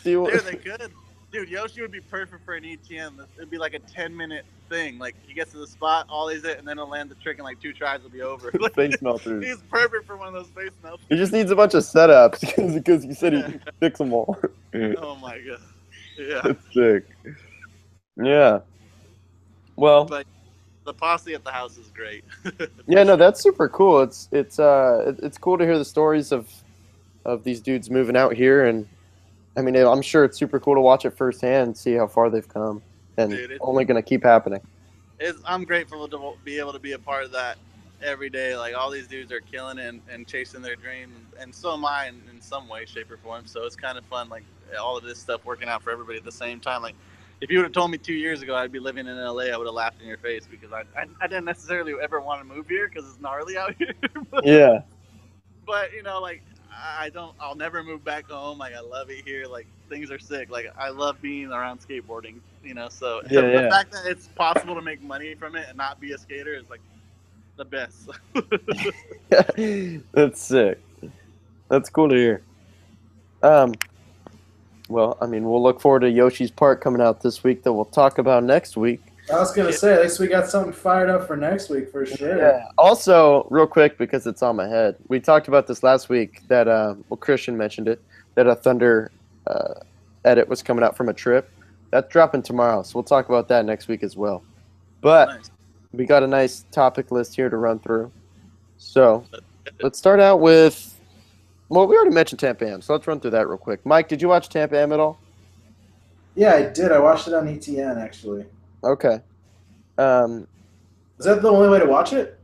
See what... Dude, they could. Dude, Yoshi would be perfect for an ETN. It'd be like a 10-minute thing. Like he gets to the spot, ollies it, and then he'll land the trick in like 2 tries. Will be over. Face melters. He's perfect for one of those face melters. He just needs a bunch of setups because you said he'd fix them all. Oh my god. Yeah. That's sick. Yeah. Well. But the posse at the house is great. Yeah, no, that's super cool. It's cool to hear the stories of these dudes moving out here, and I mean, I'm sure it's super cool to watch it firsthand, see how far they've come, and Dude, only going to keep happening. I'm grateful to be able to be a part of that every day. Like all these dudes are killing it and chasing their dream, and so am I in some way, shape, or form. So it's kind of fun, like all of this stuff working out for everybody at the same time. Like if you would have told me 2 years ago I'd be living in LA, I would have laughed in your face because I didn't necessarily ever want to move here because it's gnarly out here. Yeah. But like I'll never move back home. Like I love it here. Like things are sick. Like I love being around skateboarding. So the Yeah. fact that it's possible to make money from it and not be a skater is like the best. That's sick. That's cool to hear. Well, I mean, we'll look forward to Yoshi's Park coming out this week that we'll talk about next week. I was gonna say, at least we got something fired up for next week for sure. Yeah. Also, real quick, because it's on my head, we talked about this last week that Christian mentioned it, that a Thunder edit was coming out from a trip. That's dropping tomorrow, so we'll talk about that next week as well. But Nice. we got a nice topic list here to run through. So let's start out with. Well, we already mentioned Tampa Am, so let's run through that real quick. Mike, did you watch Tampa Am at all? Yeah, I did. I watched it on ETN actually. Okay. Is that the only way to watch it?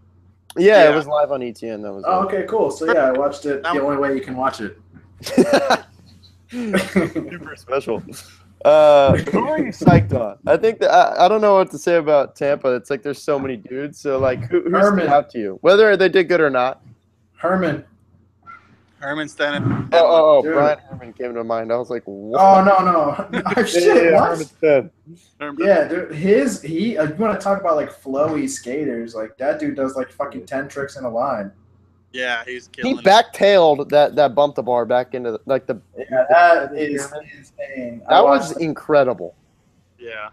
Yeah, it was live on ETN. That was. Oh, okay, cool. So yeah, I watched it the only way you can watch it. Super special. Who are you psyched on? I think that I don't know what to say about Tampa. It's like there's so many dudes. So like, who's stood out to you? Whether they did good or not. Herman Stennon. Oh, Dude. Brian Herman came to mind. I was like, what? Oh no. Shit, what? Herman Stenn. Yeah, dude. You want to talk about like flowy skaters? Like that dude does like fucking 10 tricks in a line. Yeah, he's He killing it. backtailed that bumped the bar back into the. Yeah, that is insane. That was incredible. Yeah.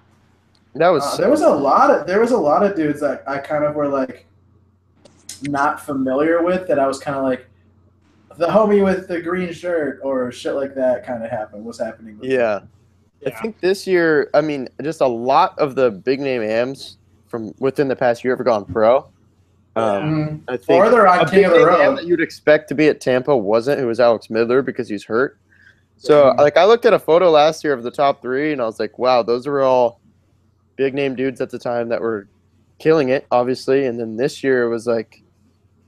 That was. There was a lot of dudes that I kind of were like not familiar with that I was kind of like the homie with the green shirt or shit like that kind of was happening. With Yeah. I think this year, I mean, just a lot of the big name AMs from within the past year have gone pro. I think or they're on King of the Road that you'd expect to be at Tampa wasn't, who was Alex Midler because he's hurt. So, like, I looked at a photo last year of the top three, and I was like, wow, those are all big name dudes at the time that were killing it, obviously. And then this year it was like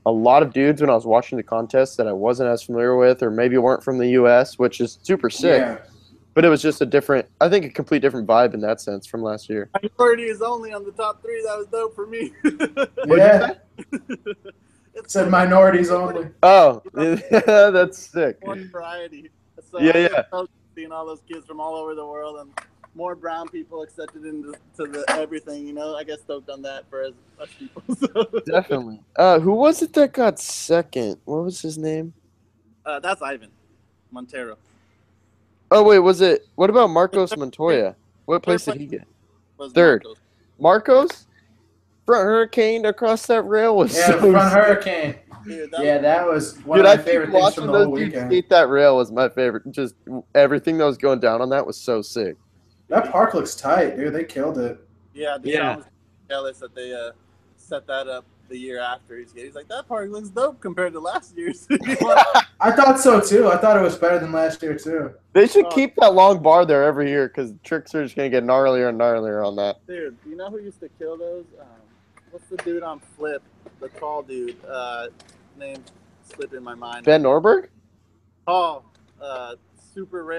a lot of dudes when I was watching the contest that I wasn't as familiar with, or maybe weren't from the U.S., which is super sick. Yeah. But it was just a complete different vibe in that sense from last year. Minority is only on the top three. That was dope for me. Yeah. It said minorities only. Oh, that's sick. More variety. So Yeah. Seeing all those kids from all over the world and more brown people accepted into everything. I guess they've done that for us people. So. Definitely. Who was it that got second? What was his name? That's Ivan Montero. Oh, wait, what about Marcos Montoya? What place did he get? Third. Marcos? Front hurricane across that rail was Yeah, so front sick. hurricane. Dude, That was one of my favorite things from the whole Dudes weekend. skate that rail was my favorite. Just everything that was going down on that was so sick. That park looks tight, dude. They killed it. Yeah, Deshaun was jealous that they set that up the year after he's like, that park looks dope compared to last year's. I thought so too. I thought it was better than last year too. They should keep that long bar there every year because tricks are just going to get gnarlier and gnarlier on that. Dude, you know who used to kill those? What's the dude on Flip? The tall dude. Name slipping my mind. Ben Norberg? Tall. Super rail.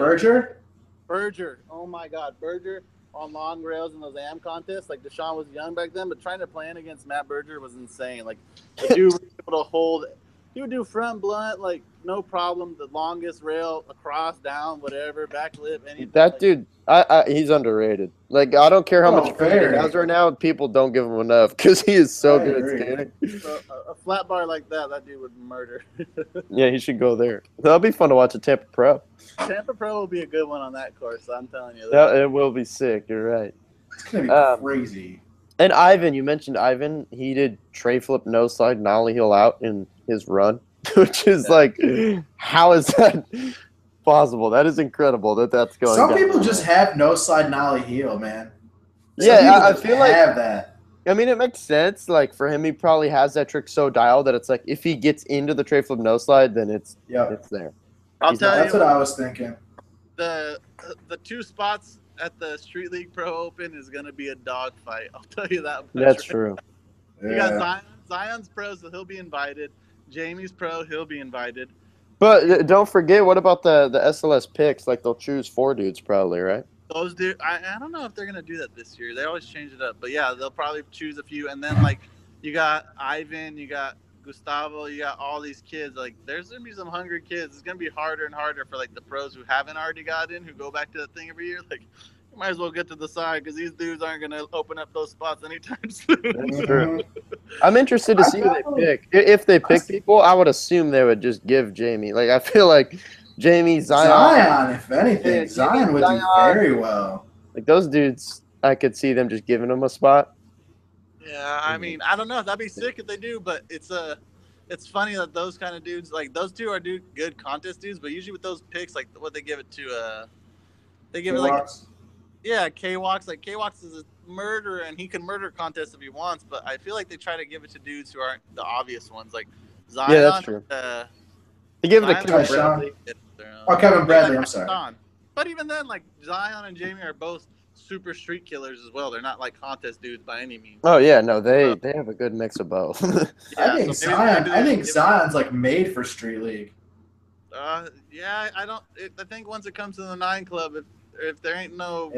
Berger. Oh my God. Berger on long rails in those AM contests. Like Deshaun was young back then, but trying to plan against Matt Berger was insane. Like the dude was able to hold. He would do front blunt, like no problem. The longest rail across, down, whatever, back lip, anything. That dude, he's underrated. Like, I don't care how much he has right now. People don't give him enough because he is so good at skating. So, a flat bar like that dude would murder. Yeah, he should go there. That'll be fun to watch at Tampa Pro. Tampa Pro will be a good one on that course. I'm telling you that. It will be sick. You're right. It's gonna be crazy. And Ivan, you mentioned Ivan. He did tray flip, no slide, nollie heel out in his run, which is like, how is that possible? That is incredible that's going. Some people just have no slide nollie heel, man. I feel like have that. I mean, it makes sense. Like for him, he probably has that trick so dialed that it's like if he gets into the tray flip no slide, then it's there. I'll tell you. That's what I was thinking. The two spots at the Street League Pro Open is going to be a dogfight. I'll tell you that. That's true. You got Zion's pro, so he'll be invited. Jamie's pro, he'll be invited. But don't forget, what about the SLS picks? Like they'll choose 4 dudes probably, right? Those dudes, I don't know if they're going to do that this year. They always change it up. But yeah, they'll probably choose a few. And then like you got Ivan, you got Gustavo, you got all these kids. Like, there's gonna be some hungry kids. It's gonna be harder and harder for like the pros who haven't already got in, who go back to that thing every year. Like, you might as well get to the side because these dudes aren't gonna open up those spots anytime soon. That's true. I'm interested to see who they pick. If they pick people, I would assume they would just give Jamie. Like, I feel like Jamie, Zion, if anything, Yeah, Zion would do very well. like those dudes, I could see them just giving them a spot. Yeah, I mean, I don't know. That'd be sick if they do, but it's funny that those kind of dudes, like those two are good contest dudes, but usually with those picks, like what they give it to, they give it like, yeah, K-Walks. Like K-Walks is a murderer and he can murder contests if he wants, but I feel like they try to give it to dudes who aren't the obvious ones, like Zion. Yeah, that's true. They give it to Kevin Bradley. Kevin Bradley. I'm sorry. But even then, like Zion and Jamie are both super street killers as well. They're not like contest dudes by any means. Oh yeah, no, they have a good mix of both. Yeah, I think Zion's like made for Street League. Yeah, I think once it comes to the 9 club, if there ain't no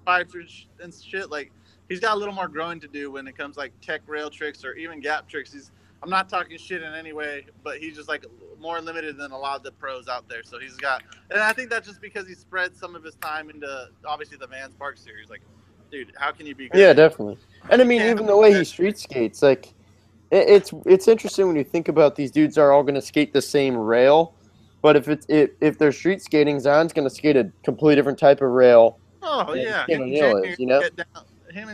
pipes and shit, like he's got a little more growing to do when it comes like tech rail tricks or even gap tricks. I'm not talking shit in any way, but he's just like more limited than a lot of the pros out there. So he's got, and I think that's just because he spread some of his time into obviously the Vans Park series. Like, dude, how can you be good? Yeah, definitely. And I mean, even the way he street skates, like it's interesting when you think about these dudes are all going to skate the same rail, but if they're street skating, Zion's going to skate a completely different type of rail. Oh yeah, him and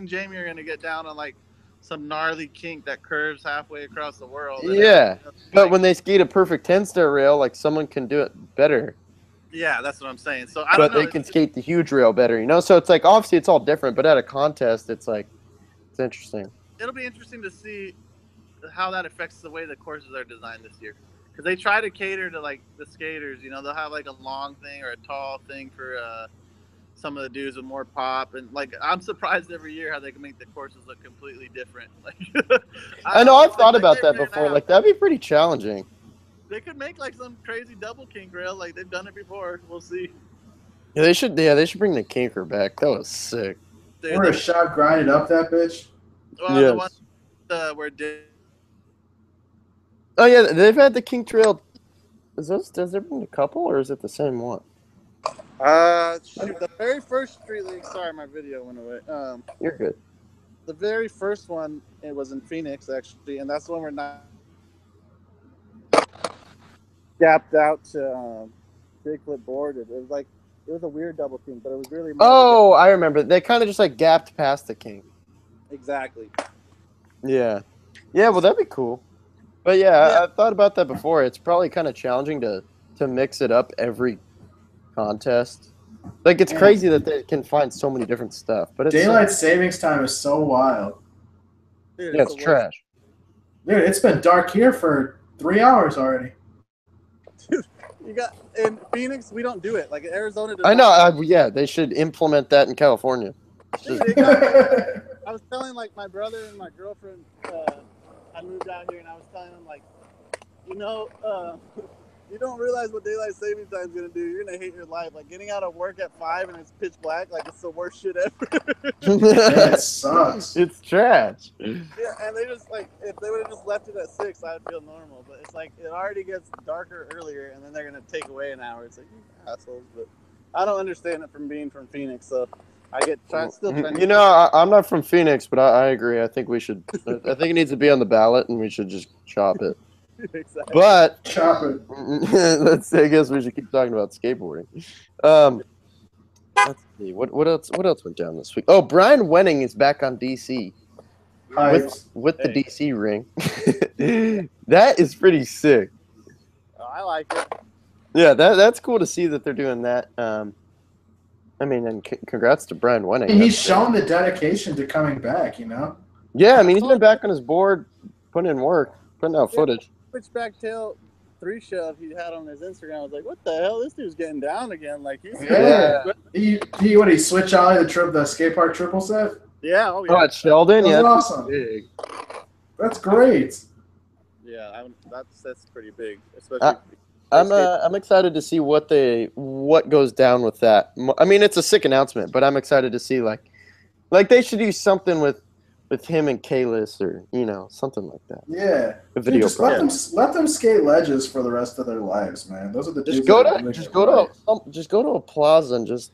Jamie are going to get down on like some gnarly kink that curves halfway across the world. Yeah, but when they skate a perfect 10-star rail, like someone can do it better. Yeah, that's what I'm saying. So they can skate the huge rail better, you know. So it's like obviously it's all different, but at a contest, it's like it's interesting. It'll be interesting to see how that affects the way the courses are designed this year, because they try to cater to like the skaters. You know, they'll have like a long thing or a tall thing for some of the dudes with more pop, and like I'm surprised every year how they can make the courses look completely different. Like I know I've thought about that before. Like that'd be pretty challenging. They could make like some crazy double kink rail, like they've done it before. We'll see. Yeah, they should. Yeah, they should bring the kinker back. That was sick. Or a shot grinded up that bitch. Well, yes. The one where oh yeah, they've had the kink trail. Does there been a couple, or is it the same one? Shoot, the very first Street League. Sorry, my video went away. You're good. The very first one, it was in Phoenix actually, and that's the one we're not gapped out to Bigfoot boarded. It was a weird double king, but it was really. Oh, I remember. They kind of just like gapped past the king. Exactly. Yeah. Yeah. Well, that'd be cool. But yeah, I've thought about that before. It's probably kind of challenging to mix it up every contest. Like it's crazy that they can find so many different stuff. But daylight savings time is so wild. Dude, yeah, it's trash. Dude, it's been dark here for 3 hours already. Dude, you got in Phoenix, we don't do it. Like Arizona. I know. Yeah, they should implement that in California. Dude, I was telling like my brother and my girlfriend. I moved out here, and I was telling them like, you know, you don't realize what daylight saving time is gonna do. You're gonna hate your life. Like getting out of work at 5 and it's pitch black. Like it's the worst shit ever. Yeah, it sucks. It's trash. Yeah, and they just like if they would have just left it at 6, I'd feel normal. But it's like it already gets darker earlier, and then they're gonna take away an hour. It's like you assholes. But I don't understand it from being from Phoenix, so I get still trying. You know, I'm not from Phoenix, but I agree. I think we should. I think it needs to be on the ballot, and we should just chop it. Exactly. But chop it. I guess we should keep talking about skateboarding. Let's see. What else went down this week? Oh, Brian Wenning is back on DC with the DC ring. That is pretty sick. Oh, I like it. Yeah, that's cool to see that they're doing that. I mean, and congrats to Brian Wenning. He's shown the dedication to coming back, you know? Yeah, I mean, he's been back on his board, putting in work, putting out footage. Switchback tail 3 shove he had on his Instagram. I was like, what the hell? This dude's getting down again. Like he's he switch ollie the skate park triple set? Yeah. Oh, at Sheldon? That's yeah, awesome. Big. That's great. Yeah, that's pretty big, especially. I'm excited to see what goes down with that. I mean, it's a sick announcement, but I'm excited to see like they should do something with with him and Kalis or something like that. Yeah. A Dude, video just let them skate ledges for the rest of their lives, man. Those are the just dudes go that to make just it go right. to just go to a plaza and just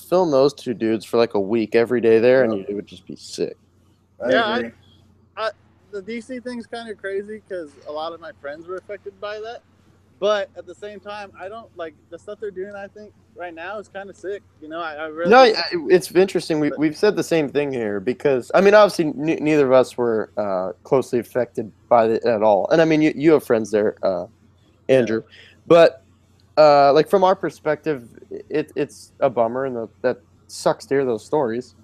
film those two dudes for like a week every day there, and it would just be sick. I Yeah, agree. the DC thing's kind of crazy because a lot of my friends were affected by that. But at the same time, I don't like the stuff they're doing. I think right now is kind of sick. I really No, it's interesting. We've said the same thing here because I mean, obviously, neither of us were closely affected by it at all. And I mean, you have friends there, Andrew, but like from our perspective, it's a bummer, and that sucks to hear those stories.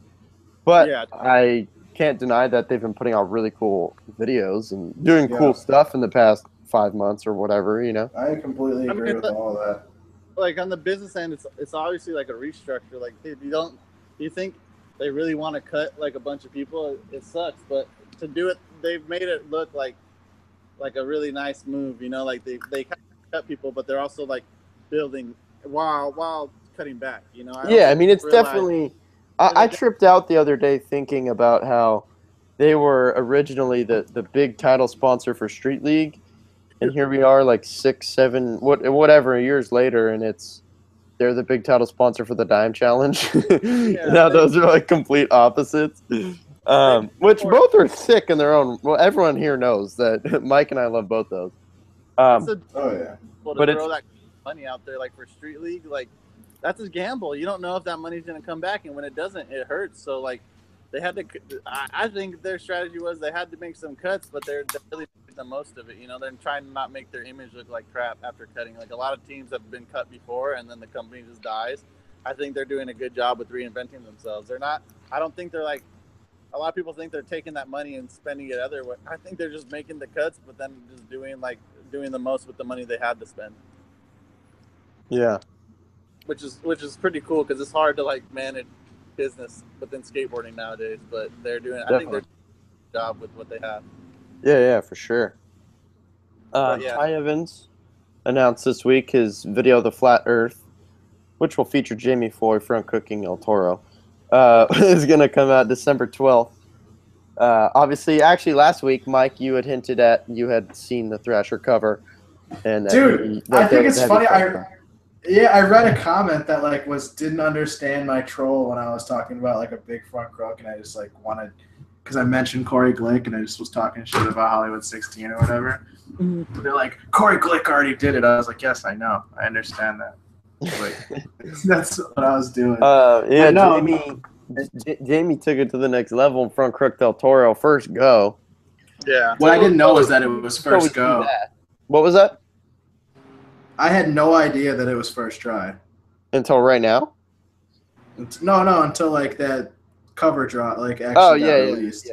But yeah, I can't deny that they've been putting out really cool videos and doing Yeah. cool stuff in the past 5 months or whatever. I completely agree with all that. like on the business end, it's obviously like a restructure. Like, dude, you think they really want to cut like a bunch of people? It sucks, but to do it, they've made it look like a really nice move. Like they kind of cut people, but they're also like building while cutting back. I mean, it's definitely. I tripped out the other day thinking about how they were originally the big title sponsor for Street League, and here we are like 6, 7, whatever years later, and they're the big title sponsor for the Dime Challenge. Now those are like complete opposites, which both are sick in their own. Well, everyone here knows that Mike and I love both those. Oh yeah, but throw that money out there like for Street League, like that's a gamble. You don't know if that money's going to come back, and when it doesn't, it hurts. So like they had to. I think their strategy was they had to make some cuts, but they're really making the most of it. They're trying to not make their image look like crap after cutting. Like a lot of teams have been cut before, and then the company just dies. I think they're doing a good job with reinventing themselves. They're not. I don't think they're like. A lot of people think they're taking that money and spending it other way. I think they're just making the cuts, but then just doing the most with the money they had to spend. Yeah. Which is pretty cool because it's hard to like manage business within skateboarding nowadays. But they're doing. I think they're doing a good job with what they have. Yeah, for sure. Ty Evans announced this week his video, "The Flat Earth," which will feature Jamie Foy front cooking El Toro. Is going to come out December 12th. Obviously, actually, last week, Mike, you had hinted at you had seen the Thrasher cover, and dude, I think it's funny. I read a comment that like didn't understand my troll when I was talking about like a big front crook, and I just like wanted because I mentioned Corey Glick, and I just was talking shit about Hollywood 16 or whatever. Mm-hmm. They're like, Corey Glick already did it. I was like, yes, I know, I understand that. Like, that's what I was doing. Jamie took it to the next level in front crook Del Toro first go. Yeah. What I didn't know was that it was first go. What was that? I had no idea that it was first try. Until right now? No, until like that cover drop, like actually got released.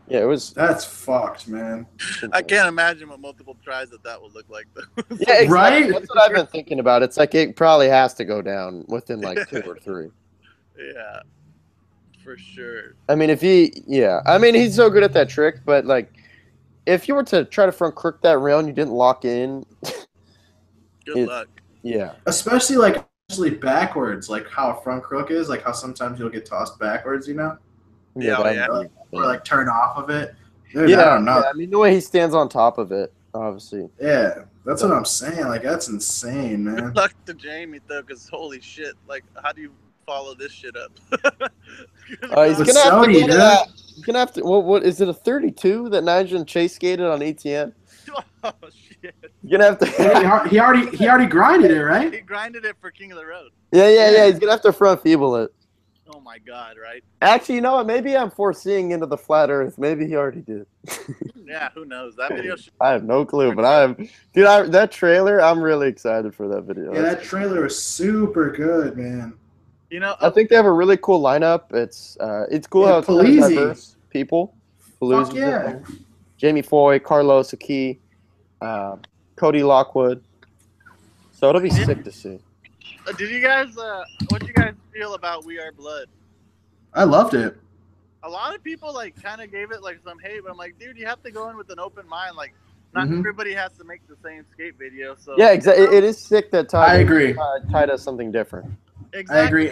Yeah, it was. That's fucked, man. I can't imagine what multiple tries that would look like, though. Yeah, exactly. Right? That's what I've been thinking about. It's like it probably has to go down within like 2 or 3. Yeah, for sure. I mean, he's so good at that trick, but like, if you were to try to front crook that rail and you didn't lock in, good luck. Yeah. Especially like backwards, like how a front crook is, like how sometimes you'll get tossed backwards, Yeah. Or like turn off of it. Dude, yeah, I don't know. Yeah, I mean, the way he stands on top of it, obviously. Yeah, that's what I'm saying. Like, that's insane, man. Good luck to Jamie, though, because holy shit. Like, how do you follow this shit up? He's gonna have to what is it, a 32 that Nigel and Chase skated on ETN? Oh shit! You're gonna have to. he already grinded it, right? He grinded it for King of the Road. Yeah. He's gonna have to front feeble it. Oh my god! Right? Actually, you know what? Maybe I'm foreseeing into the flat Earth. Maybe he already did. Yeah, who knows? That video. I have no clue, but that trailer. I'm really excited for that video. Yeah, that trailer is super good, man. I think they have a really cool lineup. It's cool how it's diverse people. Fuck yeah. Jamie Foy, Carlos Aki, Cody Lockwood. So it'll be sick to see. Did you guys? What did you guys feel about We Are Blood? I loved it. A lot of people like kind of gave it like some hate, but I'm like, dude, you have to go in with an open mind. Like, not everybody has to make the same skate video. So yeah, exactly. It is sick that Ty. I agree. Ty does something different. Exactly. I agree,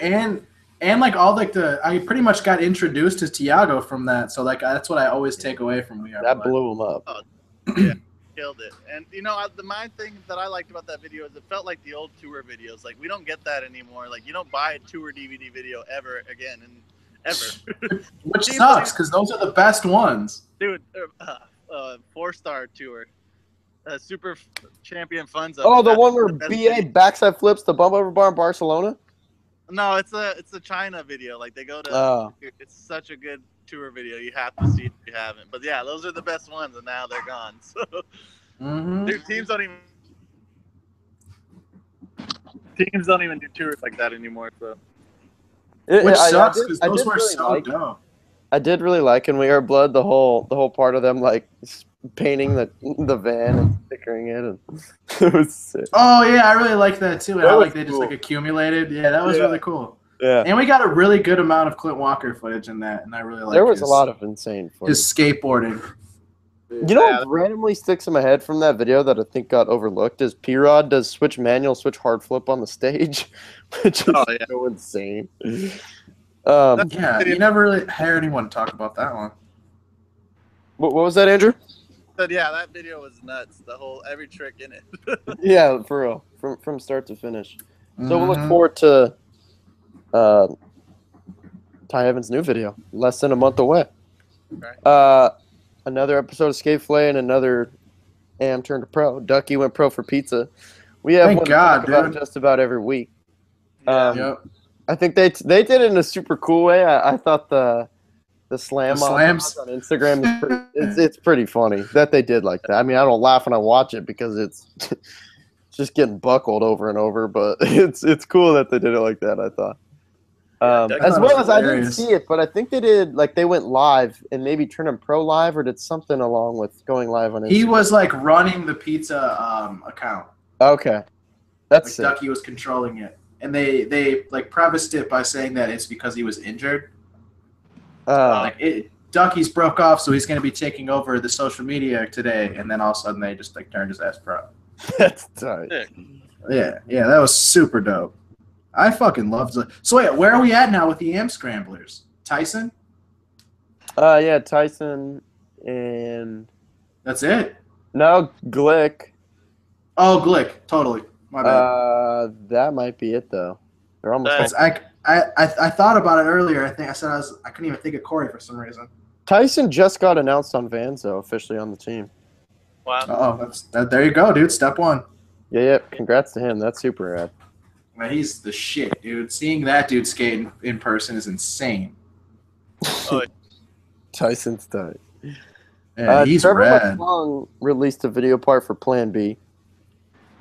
And like all like I pretty much got introduced to Tiago from that. So like that's what I always take away from We Are That Blood. blew him up. Oh, yeah, killed it. And you know, the main thing that I liked about that video is it felt like the old tour videos. Like we don't get that anymore. Like you don't buy a tour DVD video ever again, and ever. Which sucks because those are the best ones. Dude, 4-star tour. Super champion funds. Oh, the one where BA backside flips the bump over bar in Barcelona? No, it's a China video. Like they go to. It's such a good tour video. You have to see it if you haven't. But yeah, those are the best ones, and now they're gone. So their teams don't even do tours like that anymore. So which sucks because those were so dope. I did really like in We Are Blood the whole part of them like painting the van and stickering it, and it was sick. Oh yeah, I really like that too. And I like they cool. just like accumulated. Yeah, that was really cool. Yeah, and we got a really good amount of Clint Walker footage in that, and I really like. There was a lot of insane footage. His skateboarding. You know what randomly sticks in my head from that video that I think got overlooked is P-Rod does switch manual, switch hard flip on the stage, which is so insane. Yeah, you never really hear anyone talk about that one. What was that, Andrew? But yeah, that video was nuts. Every trick in it. Yeah, for real, from start to finish. So we'll look forward to Ty Evans' new video, less than a month away. Right. Another episode of Skate Fillet and another AM turned to pro. Ducky went pro for pizza. We have Thank one God, to talk about dude. just about every week. Yeah. I think they did it in a super cool way. I thought the slams on Instagram it's pretty funny that they did like that. I mean, I don't laugh when I watch it because it's just getting buckled over and over, but it's cool that they did it like that, I thought. As well as I didn't see it, but I think they did like they went live and maybe turned them pro live or did something along with going live on Instagram. He was like running the pizza account. Okay, that's like Ducky was controlling it, and they like prefaced it by saying that it's because he was injured. Ducky's broke off, so he's going to be taking over the social media today, and then all of a sudden they just like turned his ass pro. That's tight. Yeah, that was super dope. I fucking loved it. So wait, where are we at now with the AM scramblers? Tyson? Yeah, Tyson and that's it. No, Glick. Oh, Glick, totally. My bad. That might be it though. They're almost. I thought about it earlier. I couldn't even think of Corey for some reason. Tyson just got announced on Vans though, officially on the team. Wow. There you go, dude. Step one. Yeah. Congrats to him. That's super rad. Man, he's the shit, dude. Seeing that dude skate in person is insane. Tyson's tight. Yeah, he's Trevor rad. McClung released a video part for Plan B.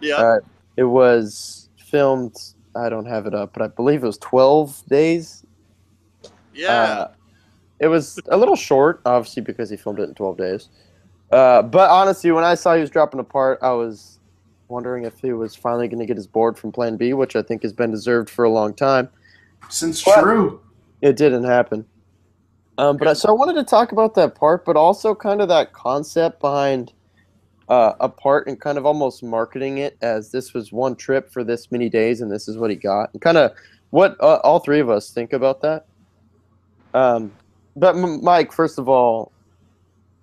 Yeah. It was filmed. I don't have it up, but I believe it was 12 days. Yeah. It was a little short, obviously, because he filmed it in 12 days. But honestly, when I saw he was dropping a part, I was wondering if he was finally going to get his board from Plan B, which I think has been deserved for a long time. True. It didn't happen. So I wanted to talk about that part, but also kind of that concept behind a part and kind of almost marketing it as this was one trip for this many days and this is what he got. And kind of what all three of us think about that. But Mike, first of all,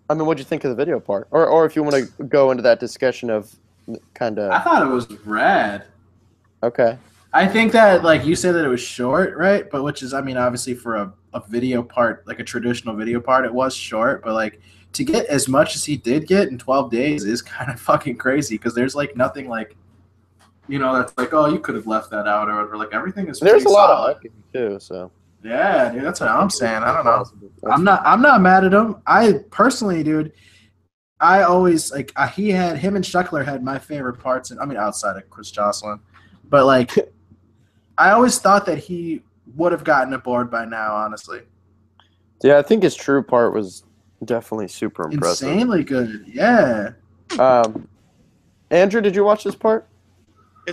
I mean, what'd you think of the video part? Or if you want to go into that discussion of kind of... I thought it was rad. Okay. I think that, like, you said that it was short, right? But which is, I mean, obviously for a video part, like a traditional video part, it was short. But, like, to get as much as he did get in 12 days is kind of fucking crazy because there's, like, nothing, like, you know, that's like, oh, you could have left that out or whatever. Like, everything is There's a lot solid. of marketing, too, so... Yeah, dude, that's what I'm saying. I don't know. I'm not mad at him. I personally, dude, I always like him and Shuckler had my favorite parts, and I mean outside of Chris Jocelyn, but like I always thought that he would have gotten a board by now. Honestly, yeah, I think his true part was definitely super impressive. Insanely good. Yeah. Andrew, did you watch this part? I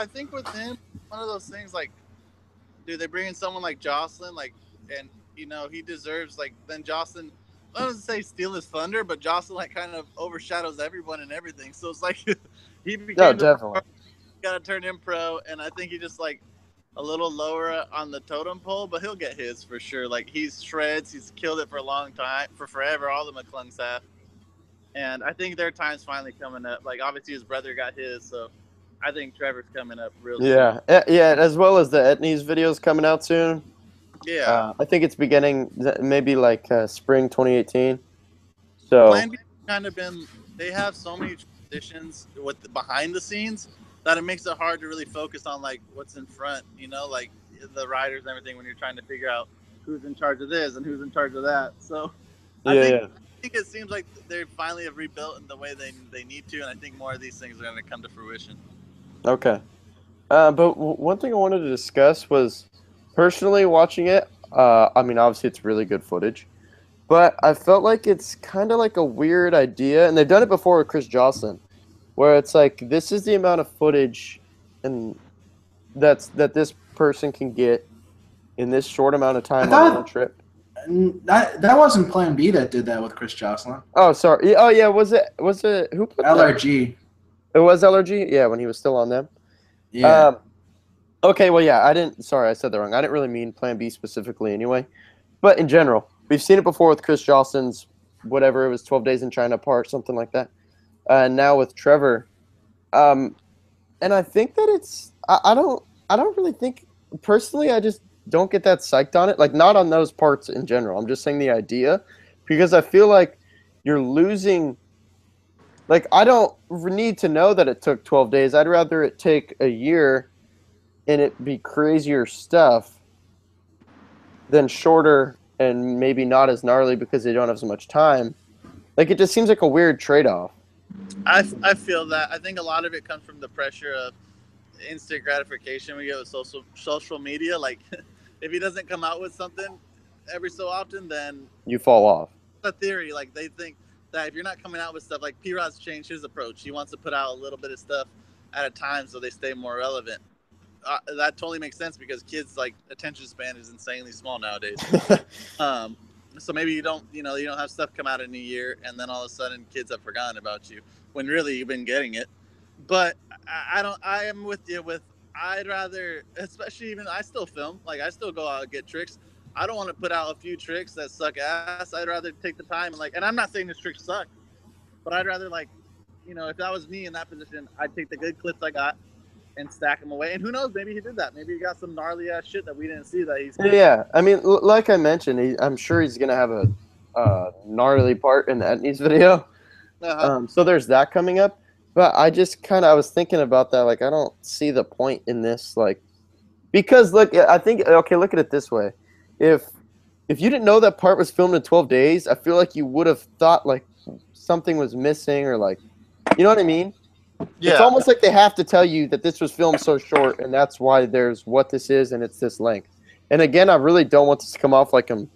think with him, one of those things like. Dude, they bring in someone like Jocelyn, like, and you know he deserves like. Then Jocelyn, I don't say steal his thunder, but Jocelyn like kind of overshadows everyone and everything. So it's like he became definitely got to turn him pro, and I think he just like a little lower on the totem pole, but he'll get his for sure. Like he's shreds. He's killed it for a long time, for forever. All the McClungs have, and I think their time's finally coming up. Like obviously his brother got his, so I think Trevor's coming up real soon. Yeah, as well as the Etnies videos coming out soon. Yeah, I think it's beginning maybe like spring 2018. So Plan B kind of been. They have so many traditions with the behind the scenes that it makes it hard to really focus on like what's in front. You know, like the riders and everything when you're trying to figure out who's in charge of this and who's in charge of that. So I think it seems like they finally have rebuilt in the way they need to, and I think more of these things are going to come to fruition. Okay. But one thing I wanted to discuss was personally watching it. I mean, obviously it's really good footage, but I felt like it's kind of like a weird idea, and they've done it before with Chris Joslin, where it's like this is the amount of footage, and that this person can get in this short amount of time on one trip. That wasn't Plan B that did that with Chris Joslin. Oh, sorry. Oh, yeah. Was it who put LRG? That? It was LRG. Yeah, when he was still on them. Yeah. Okay. Well, yeah. Sorry, I said that wrong. I didn't really mean Plan B specifically, anyway. But in general, we've seen it before with Chris Joslin's whatever it was, 12 Days in China part, something like that. And now with Trevor, and I think that it's. I don't really think personally. I just don't get that psyched on it. Like, not on those parts in general. I'm just saying the idea, because I feel like you're losing. Like, I don't need to know that it took 12 days. I'd rather it take a year and it be crazier stuff than shorter and maybe not as gnarly because they don't have so much time. Like, it just seems like a weird trade-off. I feel that. I think a lot of it comes from the pressure of instant gratification we get with social media. Like, if he doesn't come out with something every so often, then you fall off. The theory, like they think that if you're not coming out with stuff, like P-Rod's changed his approach. He wants to put out a little bit of stuff at a time so they stay more relevant. That totally makes sense because kids' like attention span is insanely small nowadays. So maybe you don't have stuff come out in a year, and then all of a sudden kids have forgotten about you when really you've been getting it. But I am with you. I'd rather, especially even I still film. Like I still go out and get tricks. I don't want to put out a few tricks that suck ass. I'd rather take the time and I'm not saying this trick suck, but I'd rather if that was me in that position, I'd take the good clips I got and stack them away. And who knows? Maybe he did that. Maybe he got some gnarly ass shit that we didn't see that he's. Yeah, I mean, like I mentioned, I'm sure he's gonna have a gnarly part in the Etnies video. So there's that coming up. But I was thinking about that. Like, I don't see the point in this. Like, because look, I think look at it this way. If you didn't know that part was filmed in 12 days, I feel like you would have thought like something was missing or like, you know what I mean? Yeah. It's almost like they have to tell you that this was filmed so short and that's why there's what this is and it's this length. And again, I really don't want this to come off like I'm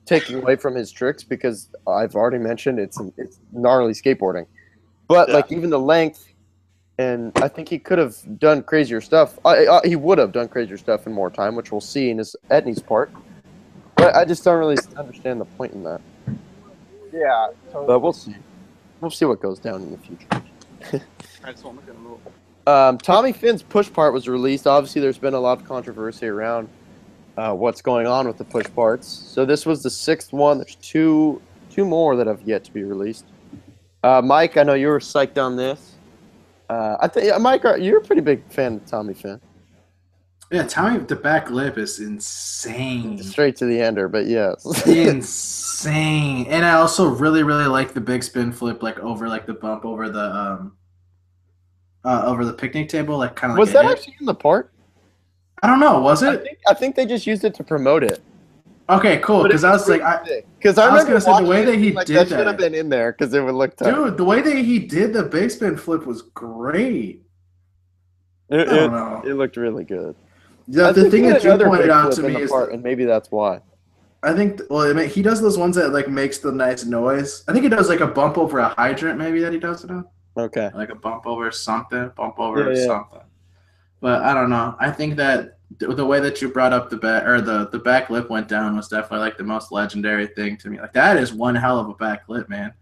taking away from his tricks because I've already mentioned it's gnarly skateboarding. But like even the length, and I think he could have done crazier stuff. He would have done crazier stuff in more time, which we'll see in his Etnies part. But I just don't really understand the point in that. Yeah, totally. But we'll see. We'll see what goes down in the future. I just want to look at a little. Tommy Finn's push part was released. Obviously, there's been a lot of controversy around what's going on with the push parts. So this was the 6th one. There's two more that have yet to be released. Mike, I know you were psyched on this. I think Mike, you're a pretty big fan of Tommy Fynn. Yeah, Tommy, the back lip is insane. Straight to the ender, but yes. Insane. And I also really, really like the big spin flip, like over like the bump over the picnic table, like kind of like was that actually in the part? I don't know. Was it? I think they just used it to promote it. Okay, cool. Because I was like, I was gonna say the way that he like, did that should have been in there because it would look tough. Dude, the way that he did the big spin flip was great. I don't know. It looked really good. Yeah, the thing that you pointed out to me is, and maybe that's why. I think, he does those ones that like makes the nice noise. I think he does like a bump over a hydrant, maybe that he does it on. Okay. Like a bump over something. But I don't know. I think that the way that you brought up the back lip went down was definitely like the most legendary thing to me. Like that is one hell of a back lip, man.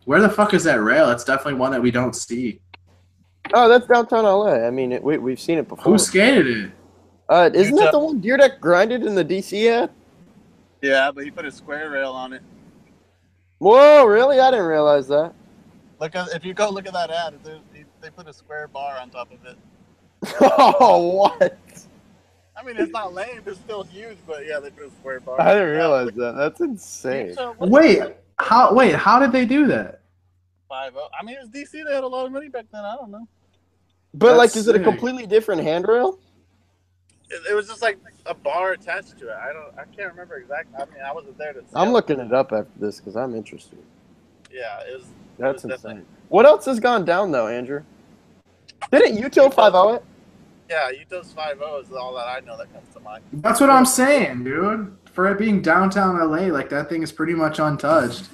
Where the fuck is that rail? It's definitely one that we don't see. Oh, that's downtown LA. I mean, we've seen it before. Who skated it? Isn't that the one Deer Deck grinded in the DC ad? Yeah, but he put a square rail on it. Whoa, really? I didn't realize that. If you go look at that ad, they put a square bar on top of it. Oh, what? I mean, it's not lame. It's still huge, but yeah, they put a square bar. I didn't realize that. That's insane. Wait, how did they do that? 5-0. I mean, it was DC. They had a lot of money back then. I don't know. But That's is it a sick. completely different handrail? It was just like a bar attached to it. I can't remember exactly. I mean, I wasn't there to see I'm it. looking it up after this because I'm interested. Yeah, it was. That's it was insane. What else has gone down though, Andrew? Didn't Yuto 5-0 it? Yeah, Utah's 5-0 is all that I know that comes to mind. That's what I'm saying, dude. For it being downtown LA, like that thing is pretty much untouched.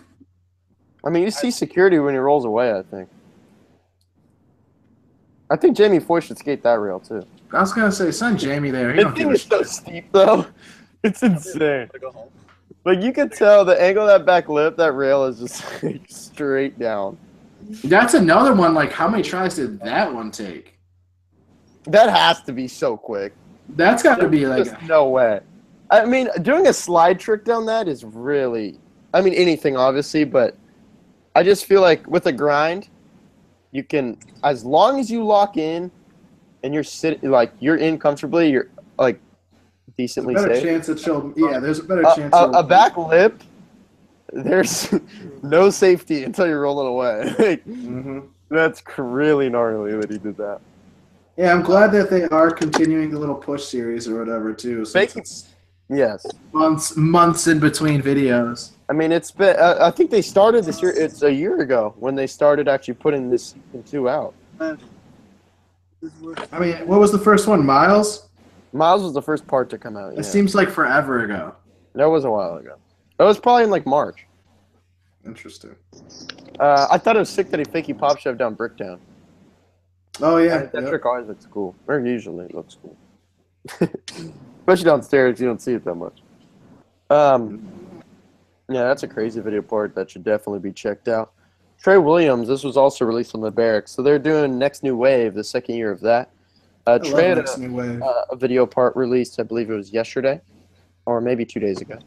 I mean, you see security when he rolls away. I think Jamie Foy should skate that rail too. I was gonna say, send Jamie there. He The don't thing give a is so shit. steep though. It's insane. To go home. Like you can tell the angle of that back lip, that rail is just like, straight down. That's another one. Like, how many tries did that one take? That has to be so quick. That's got to be like. There's no way. I mean, doing a slide trick down that is really. I mean, anything obviously, but I just feel like with a grind, you can, as long as you lock in, and you're sitting like you're in comfortably, you're like decently Better safe. chance that she'll. Yeah, there's a better chance. A back lip, there's no safety until you're rolling away. Like, that's really gnarly that he did that. Yeah, I'm glad that they are continuing the little push series or whatever too. Since it's Yes. months in between videos. I mean, it's been. I think they started this year. It's a year ago when they started actually putting this season 2 out. I mean, what was the first one? Miles? Miles was the first part to come out. Yeah. It seems like forever ago. That was a while ago. That was probably in like March. Interesting. I thought it was sick that he fakey pop shoved down Bricktown. Oh yeah. That trick always looks cool. Or usually it looks cool. Especially downstairs, you don't see it that much. Yeah, that's a crazy video part that should definitely be checked out. Trey Williams, this was also released on the Barracks, so they're doing Next New Wave, the second year of that. Trey had a video part released, I believe it was yesterday, or maybe 2 days ago.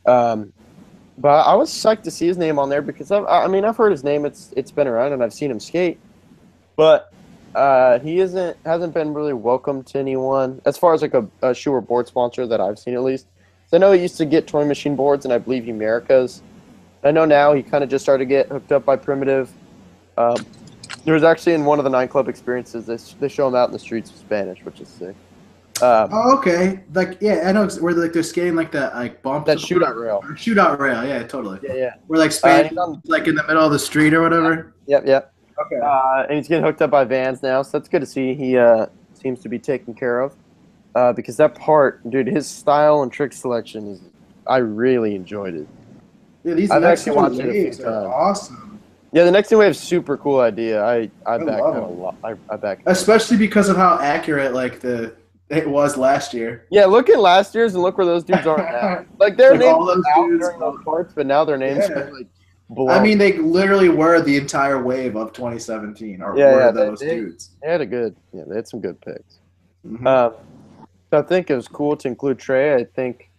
But I was psyched to see his name on there because I've heard his name. It's been around and I've seen him skate, but he hasn't been really welcome to anyone as far as like a shoe or board sponsor that I've seen at least. So I know he used to get Toy Machine boards and I believe America's. I know now he kind of just started to get hooked up by Primitive. There was actually in one of the 9 Club experiences they show him out in the streets of Spanish, which is sick. Oh, okay. Like, yeah, I know where they're skating like that, like bump. That shootout rail. Shootout rail, yeah, totally. Yeah. We're like Spanish, like in the middle of the street or whatever. Yep. Okay. And he's getting hooked up by Vans now, so that's good to see. He seems to be taken care of. Because that part, dude, his style and trick selection I really enjoed it. Yeah, these I've next actually watched it a few waves are times. awesome. Yeah, the Next New Wave is super cool idea. I back love that a them. lot. I back it. Especially because of how accurate like it was last year. Yeah, look at last year's and look where those dudes are now. Like their Like, names all those were out dudes- during those parts, but now their names are like blown. I mean, they literally were the entire wave of 2017, or Yeah, were yeah, those they- dudes. they had some good picks. Mhm. So I think it was cool to include Trey. I think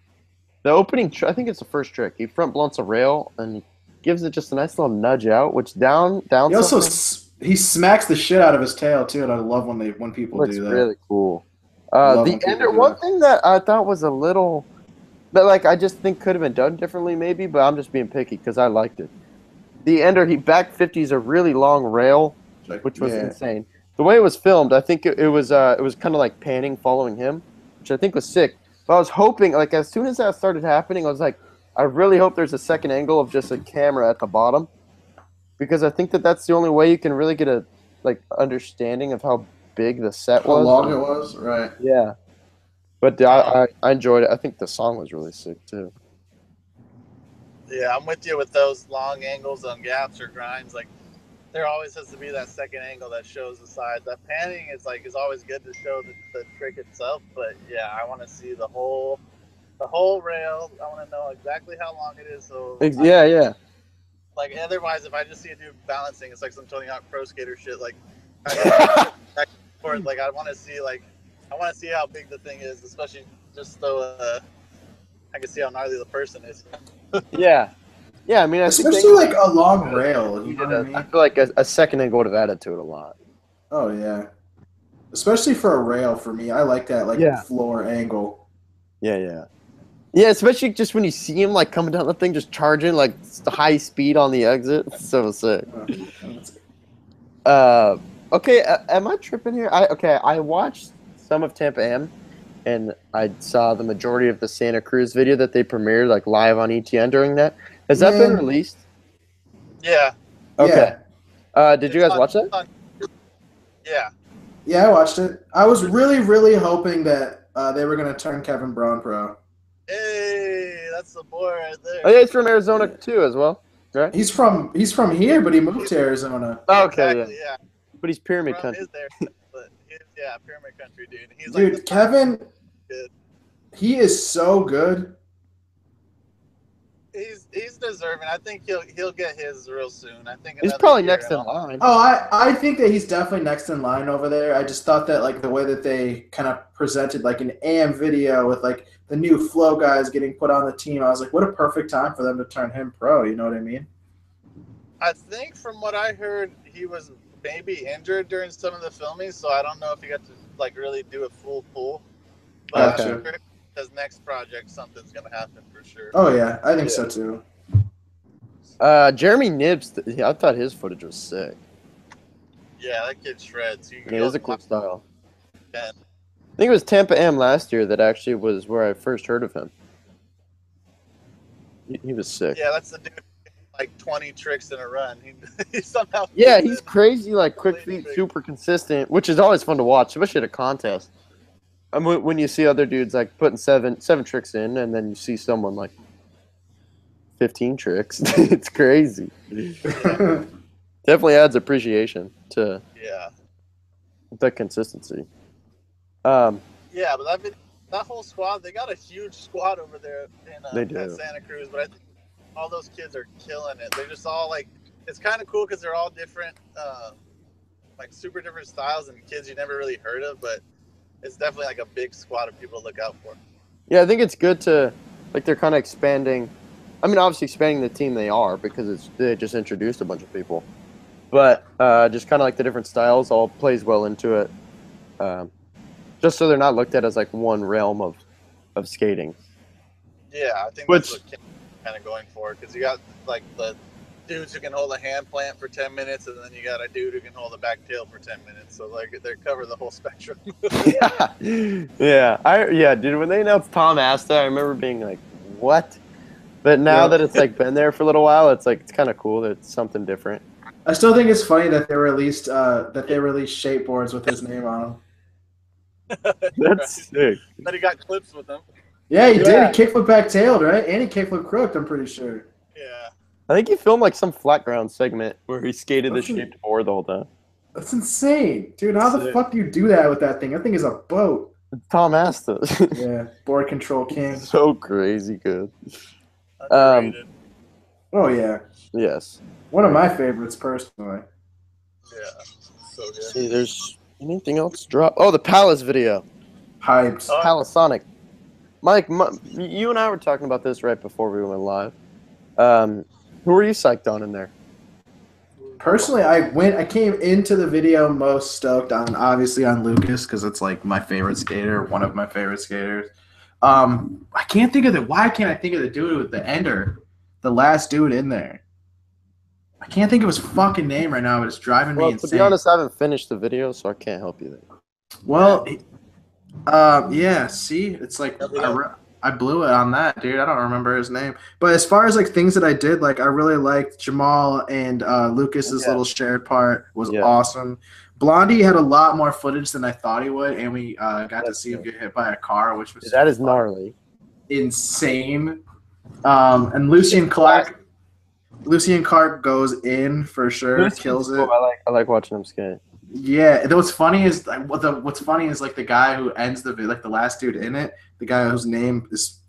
the opening, I think it's the first trick. He front blunts a rail and he gives it just a nice little nudge out, which down. He also something he smacks the shit out of his tail too, and I love when people looks do that. really cool. Love The when people ender, do one that. thing that I thought was a little, that like I just think could have been done differently maybe, but I'm just being picky because I liked it. The ender, he back 50s a really long rail, which was insane. The way it was filmed, I think it was kind of like panning following him, which I think was sick. But I was hoping, like as soon as that started happening, I was like, I really hope there's a second angle of just a camera at the bottom, because I think that's the only way you can really get a like understanding of how big the set How was. long it was, right? Yeah. But I enjoyed it. I think the song was really sick too. Yeah, I'm with you with those long angles on gaps or grinds. Like, there always has to be that second angle that shows the sides. That panning is always good to show the trick itself. But yeah, I want to see the whole rail. I want to know exactly how long it is. So Yeah. like otherwise, if I just see a dude balancing, it's like some Tony Hawk Pro Skater shit. Like, like I want to see like I want to see how big the thing is, especially just so I can see how gnarly the person is. Yeah. Yeah, I mean, I think Especially like a long rail. You know what I I mean? feel like a second angle would have added to it a lot. Oh yeah. Especially for a rail for me, I like that like Yeah. floor angle. Yeah. Yeah, especially just when you see him like coming down the thing, just charging like high speed on the exit. It's so sick. Okay, am I tripping here? I watched some of Tampa Am, and I saw the majority of the Santa Cruz video that they premiered like live on ETN during that. Has that been released? Yeah. Okay. Did you It's guys watch that? Yeah. Yeah, I watched it. I was really, really hoping that they were gonna turn Kevin Braun pro. Hey, that's the boy right there. Oh yeah, he's from Arizona too, as well, right? He's from here, but he moved to Arizona. Okay, Exactly, yeah. But he's pyramid From country. is there, but pyramid country, dude. He's Dude, like Kevin, good. he is so good. He's deserving. I think he'll get his real soon. I think He's probably next in line. Oh, I think that he's definitely next in line over there. I just thought that like the way that they kind of presented like an AM video with like the new Flow guys getting put on the team, I was like, what a perfect time for them to turn him pro. You know what I mean? I think from what I heard, he was maybe injured during some of the filming, so I don't know if he got to like really do a full pull. But Gotcha. I'm sure his next project, something's gonna happen for sure. Oh yeah, I think so too. Jeremy Nibbs, I thought his footage was sick. Yeah, that kid shreds. It is a cool style. 10. I think it was Tampa Am last year that actually was where I first heard of him. He was sick. Yeah, that's the dude. Like 20 tricks in a run. He somehow. Yeah, he's crazy, like quick feet, super consistent, which is always fun to watch, especially at a contest. I mean, when you see other dudes like putting seven tricks in, and then you see someone like 15 tricks, it's crazy. Definitely adds appreciation to the consistency. Yeah, but that whole squad, they got a huge squad over there at Santa Cruz, but I think all those kids are killing it. They're just all like, it's kind of cool because they're all different, like super different styles and kids you never really heard of, but it's definitely like a big squad of people to look out for. Yeah, I think it's good to, like, they're kind of expanding. I mean, obviously expanding the team they are because they just introduced a bunch of people. But just kind of like the different styles all plays well into it. Just so they're not looked at as like one realm of skating. Yeah, I think that's what Kim's kind of going for, because you got like the dudes who can hold a hand plant for 10 minutes, and then you got a dude who can hold a back tail for 10 minutes. So like they cover the whole spectrum. Yeah, dude. When they announced Tom Asta, I remember being like, "What?" But now that it's like been there for a little while, it's like it's kind of cool that it's something different. I still think it's funny that they released shape boards with his name on them. That's sick. But he got clips with them. Yeah, he did. He kickflip back tailed, right? And he kickflip crooked, I'm pretty sure. Yeah. I think he filmed like some flat ground segment where he skated the shaped board the whole time. That's insane. Dude, how the fuck do you do that with that thing? That thing is a boat. Tom Asta. Yeah, board control king. So crazy good. Oh, yeah. Yes. One of my favorites, personally. Yeah. So good. See, there's anything else to drop? Oh, the Palace video. Hyped. Palisonic. Mike, you and I were talking about this right before we went live. Who were you psyched on in there? Personally, I came into the video most stoked on, obviously, on Lucas, because it's like my favorite skater, one of my favorite skaters. Why can't I think of the dude with the ender, the last dude in there? I can't think of his fucking name right now, but it's driving me insane. To be honest, I haven't finished the video, so I can't help you there. Well, yeah, see, it's like I blew it on that, dude. I don't remember his name. But as far as like things that I did, like I really liked Jamal and Lucas's little shared part was awesome. Blondie had a lot more footage than I thought he would, and we got to see him get hit by a car, which was that is gnarly, insane. And Lucien Clark goes in for sure, kills it. I like watching him skate. Yeah, what's funny is like the guy who ends the last dude in it, the guy whose name is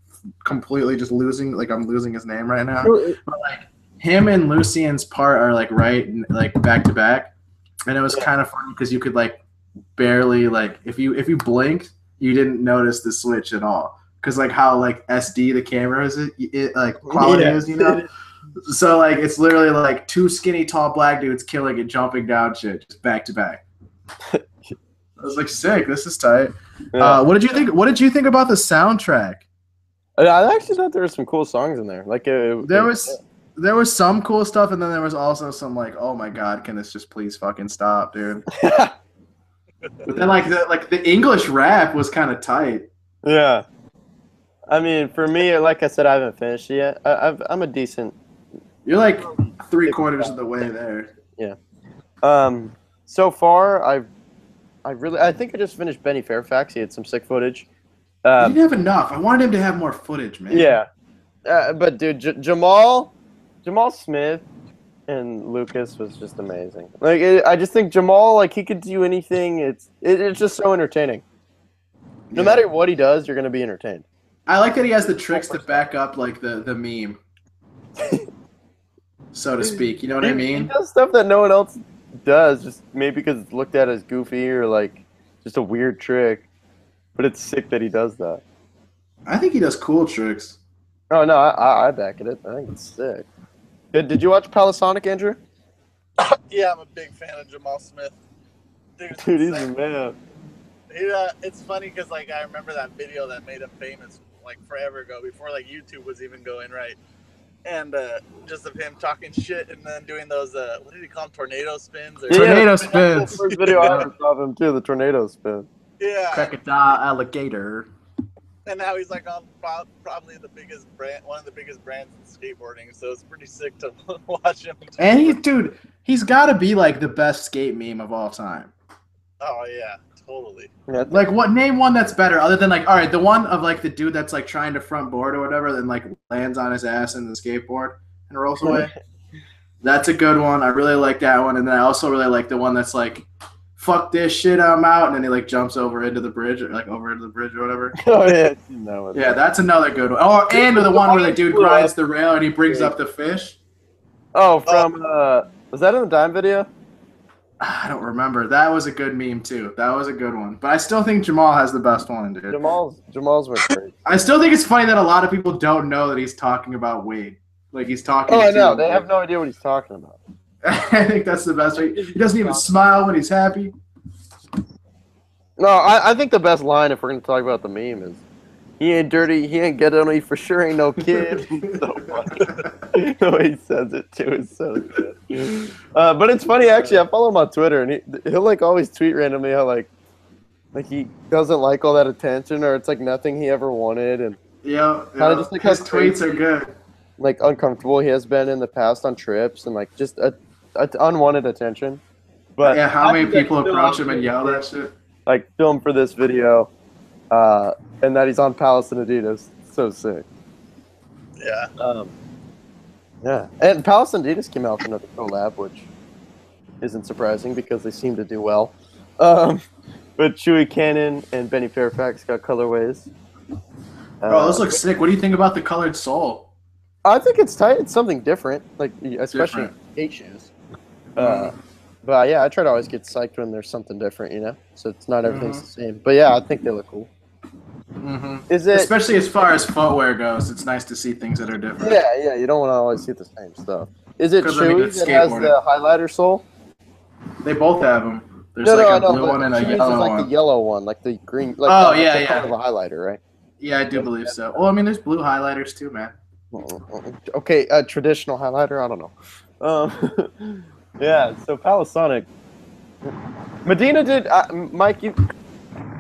completely just losing. Like I'm losing his name right now. But like him and Lucien's part are like right like back to back, and it was kind of funny because you could like barely like if you blinked, you didn't notice the switch at all. Because like how like SD the camera is, it like quality Yeah. is, you know. So like it's literally like two skinny tall black dudes killing and jumping down shit just back to back. I was like, sick. This is tight. Yeah. What did you think? What did you think about the soundtrack? I actually thought there were some cool songs in there. Like There was some cool stuff, and then there was also some like, oh my god, can this just please fucking stop, dude? But then like the English rap was kind of tight. Yeah. I mean, for me, like I said, I haven't finished yet. I'm a decent. You're like 3/4 of the way there. Yeah. So far, I think I just finished Benny Fairfax. He had some sick footage. He didn't have enough. I wanted him to have more footage, man. Yeah. But dude, Jamal Smith and Lucas was just amazing. Like I just think Jamal, like he could do anything. It's just so entertaining. No matter what he does, you're gonna be entertained. I like that he has the tricks to back up like the meme, so to speak. You know what I mean? He does stuff that no one else does, just maybe because it's looked at as goofy or like just a weird trick. But it's sick that he does that. I think he does cool tricks. Oh no, I back it. I think it's sick. Did you watch Palisonic, Andrew? Yeah, I'm a big fan of Jamal Smith. Dude, he's a man. It's funny because like I remember that video that made him famous like forever ago, before like YouTube was even going right, and just of him talking shit and then doing those what did he call them, tornado spins? Or Tornado That's spins. the first video I ever saw of him too, the tornado spin. Yeah. Crocodile alligator. And now he's like on probably the biggest brand, one of the biggest brands in skateboarding. So it's pretty sick to watch him. And he's got to be like the best skate meme of all time. Oh yeah, totally. Yeah, Like, what? Name one that's better, other than like, all right, the one of like the dude that's like trying to front board or whatever, then like lands on his ass in the skateboard and rolls away. That's a good one. I really like that one, and then I also really like the one that's like, fuck this shit, I'm out, and then he like jumps over into the bridge or like over into the bridge or whatever. Oh yeah, no, Yeah, that's another good one. Oh, and the one where the dude grinds the rail and he brings up the fish. Oh, from was that in the Dime video? I don't remember. That was a good meme too. That was a good one. But I still think Jamal has the best one, dude. Jamal's went crazy. I still think it's funny that a lot of people don't know that he's talking about Wade. Like he's talking. Oh, I know. to They Wade. have no idea what he's talking about. I think that's the best way. He doesn't even smile when he's happy. No, I think the best line, if we're gonna talk about the meme, is he ain't dirty, he ain't get on, he for sure ain't no kid. So funny. The way he says it too is so good. But it's funny actually. I follow him on Twitter, and he'll like always tweet randomly how like he doesn't like all that attention, or it's like nothing he ever wanted, and Yeah, Kinda just like his how tweets crazy- are good. like uncomfortable he has been in the past on trips, and like just a unwanted attention. But Yeah, how many I think that's people still approach him on and yell that shit? like film for this video, and that he's on Palace and Adidas. So sick. Yeah. Yeah, and Palace and Adidas came out for another collab, which isn't surprising because they seem to do well. But Chewy Cannon and Benny Fairfax got colorways. Oh, those look sick. What do you think about the colored sole? I think it's tight. It's something different, like especially skate shoes. But yeah, I try to always get psyched when there's something different, you know. So it's not everything's the same. But yeah, I think they look cool. Mm-hmm. Is it? Especially as far as footwear goes, it's nice to see things that are different. Yeah. You don't want to always see the same stuff. Is it 'Cause, I mean, Chewy it's that has skateboarding. the highlighter sole? They both have them. There's No, like I a know, blue but one and a Chewy's yellow is like one. the yellow one, like the green. Like Oh, the yeah. color of a highlighter, right? Yeah, I do believe so. Well, I mean, there's blue highlighters too, man. Okay, a traditional highlighter. I don't know. Yeah. So Palisonic. Medina did. Mike,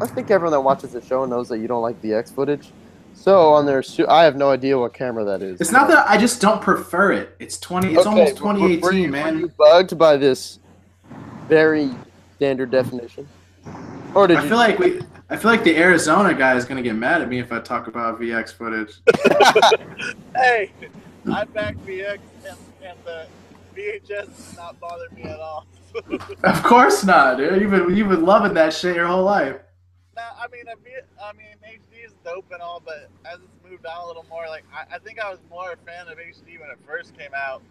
I think everyone that watches the show knows that you don't like VX footage. So on their, I have no idea what camera that is. It's not that I just don't prefer it. It's almost Were 2018, you man. bugged by this very standard definition, or did I you? feel like the Arizona guy is gonna get mad at me if I talk about VX footage. Hey, I back VX and the VHS does not bother me at all. Of course not, dude. You've been loving that shit your whole life. Nah, I mean HD is dope and all, but as it's moved on a little more, like I think I was more a fan of HD when it first came out,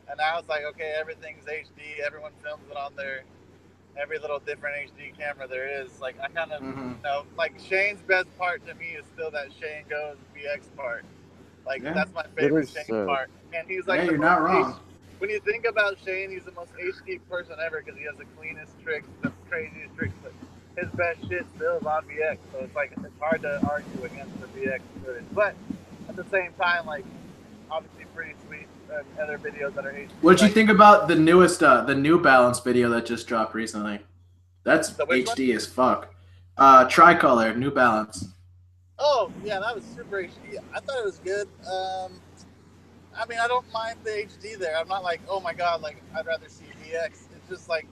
and now it's like okay, everything's HD, everyone films it on their every little different HD camera there is. Like I kind of, Mhm. you know, like Shane's best part to me is still that Shane goes VX part. Like Yeah. that's my It favorite is Shane sick. part, and he's Yeah, like the you're most not wrong. When you think about Shane, he's the most HD person ever because he has the cleanest tricks, the craziest tricks, but his best shit still is on VX. So it's like it's hard to argue against the VX footage, but at the same time, like obviously pretty sweet other videos that are HD. What'd you like, think about the newest, the New Balance video that just dropped recently? That's The which one? HD as fuck. Tricolor, New Balance. Oh yeah, that was super HD. I thought it was good. I mean, I don't mind the HD there. I'm not like, oh my god, like I'd rather see VX. It's just like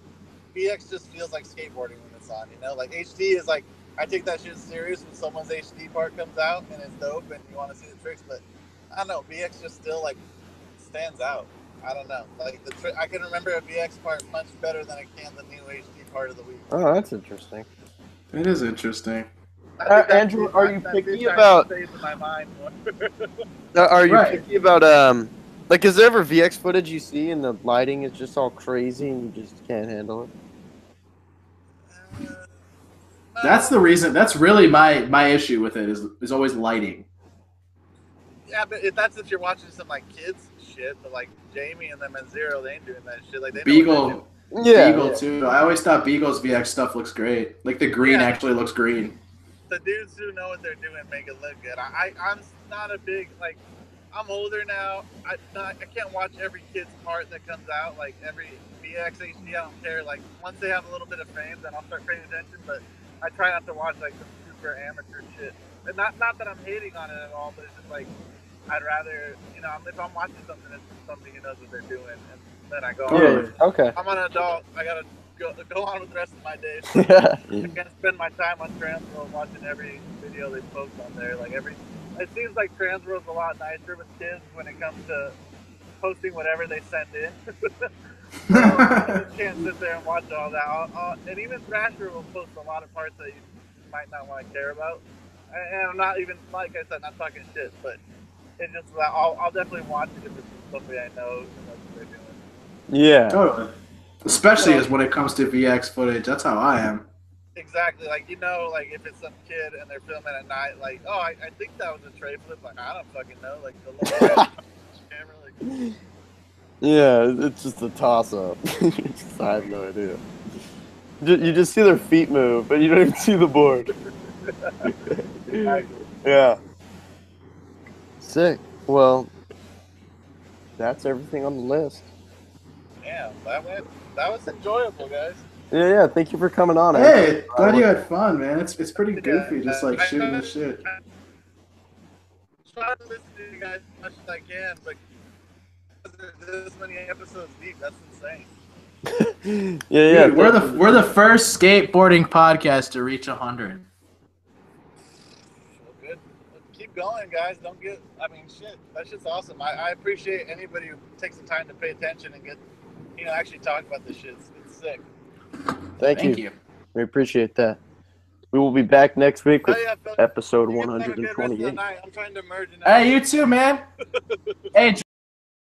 VX just feels like skateboarding when it's on, you know? Like HD is like I take that shit serious when someone's HD part comes out and it's dope and you want to see the tricks, but I don't know, VX just still like stands out. I don't know. Like I can remember a VX part much better than I can the new HD part of the week. Oh, that's interesting. It is interesting. I think that Andrew, are you that picky feature about? stays in my mind more. Are you Right. picky about like, is there ever VX footage you see and the lighting is just all crazy and you just can't handle it? That's the reason. That's really my issue with it is always lighting. Yeah, but that's if you're watching some like kids shit, but like Jamie and them at Zero, they ain't doing that shit. Like they know what they're Beagle, Beagle too. I always thought Beagle's VX stuff looks great. Like the green actually looks green. the dudes who know what they're doing make it look good. I'm not a big like. I'm older now. I can't watch every kid's part that comes out. Like every VX HD, I don't care. Like once they have a little bit of fame, then I'll start paying attention. But I try not to watch like some super amateur shit. And not that I'm hating on it at all, but it's just like I'd rather, you know, if I'm watching something, it's somebody who knows what they're doing, and then I go on. Yeah. Okay. I'm an adult. I gotta go on with the rest of my day. Yeah. I can't spend my time on Transworld watching every video they post on there. Like it seems like Transworld's a lot nicer with kids when it comes to posting whatever they send in. I just can't sit there and watch all that. And even Thrasher will post a lot of parts that you might not want to care about. And I'm not even, like I said, not talking shit, but it's just I'll definitely watch it if it's somebody I know and knows what they're doing. Yeah. Totally. Especially as when it comes to VX footage. That's how I am. Exactly. Like, you know, like if it's some kid and they're filming at night, like, oh, I think that was a tray flip. Like, I don't fucking know. Like, the little camera, like. Yeah, it's just a toss-up. I have no idea. You just see their feet move, but you don't even see the board. Yeah. Sick. Well, that's everything on the list. Yeah, that was enjoyable, guys. Yeah. Thank you for coming on. Hey, glad you had fun, man. It's pretty goofy, just like shooting the shit. I try to listen to you guys as much as I can, but this many episodes deep, that's insane. Yeah. Dude, we're the first skateboarding podcast to reach 100. Well, good. Keep going, guys. Don't get. I mean, shit. That shit's awesome. I appreciate anybody who takes the time to pay attention and actually talk about this shit. It's sick. Thank you. We appreciate that. We will be back next week with episode You guys have a good rest of the 128. night. I'm trying to merge. Hey, you too, man. Hey.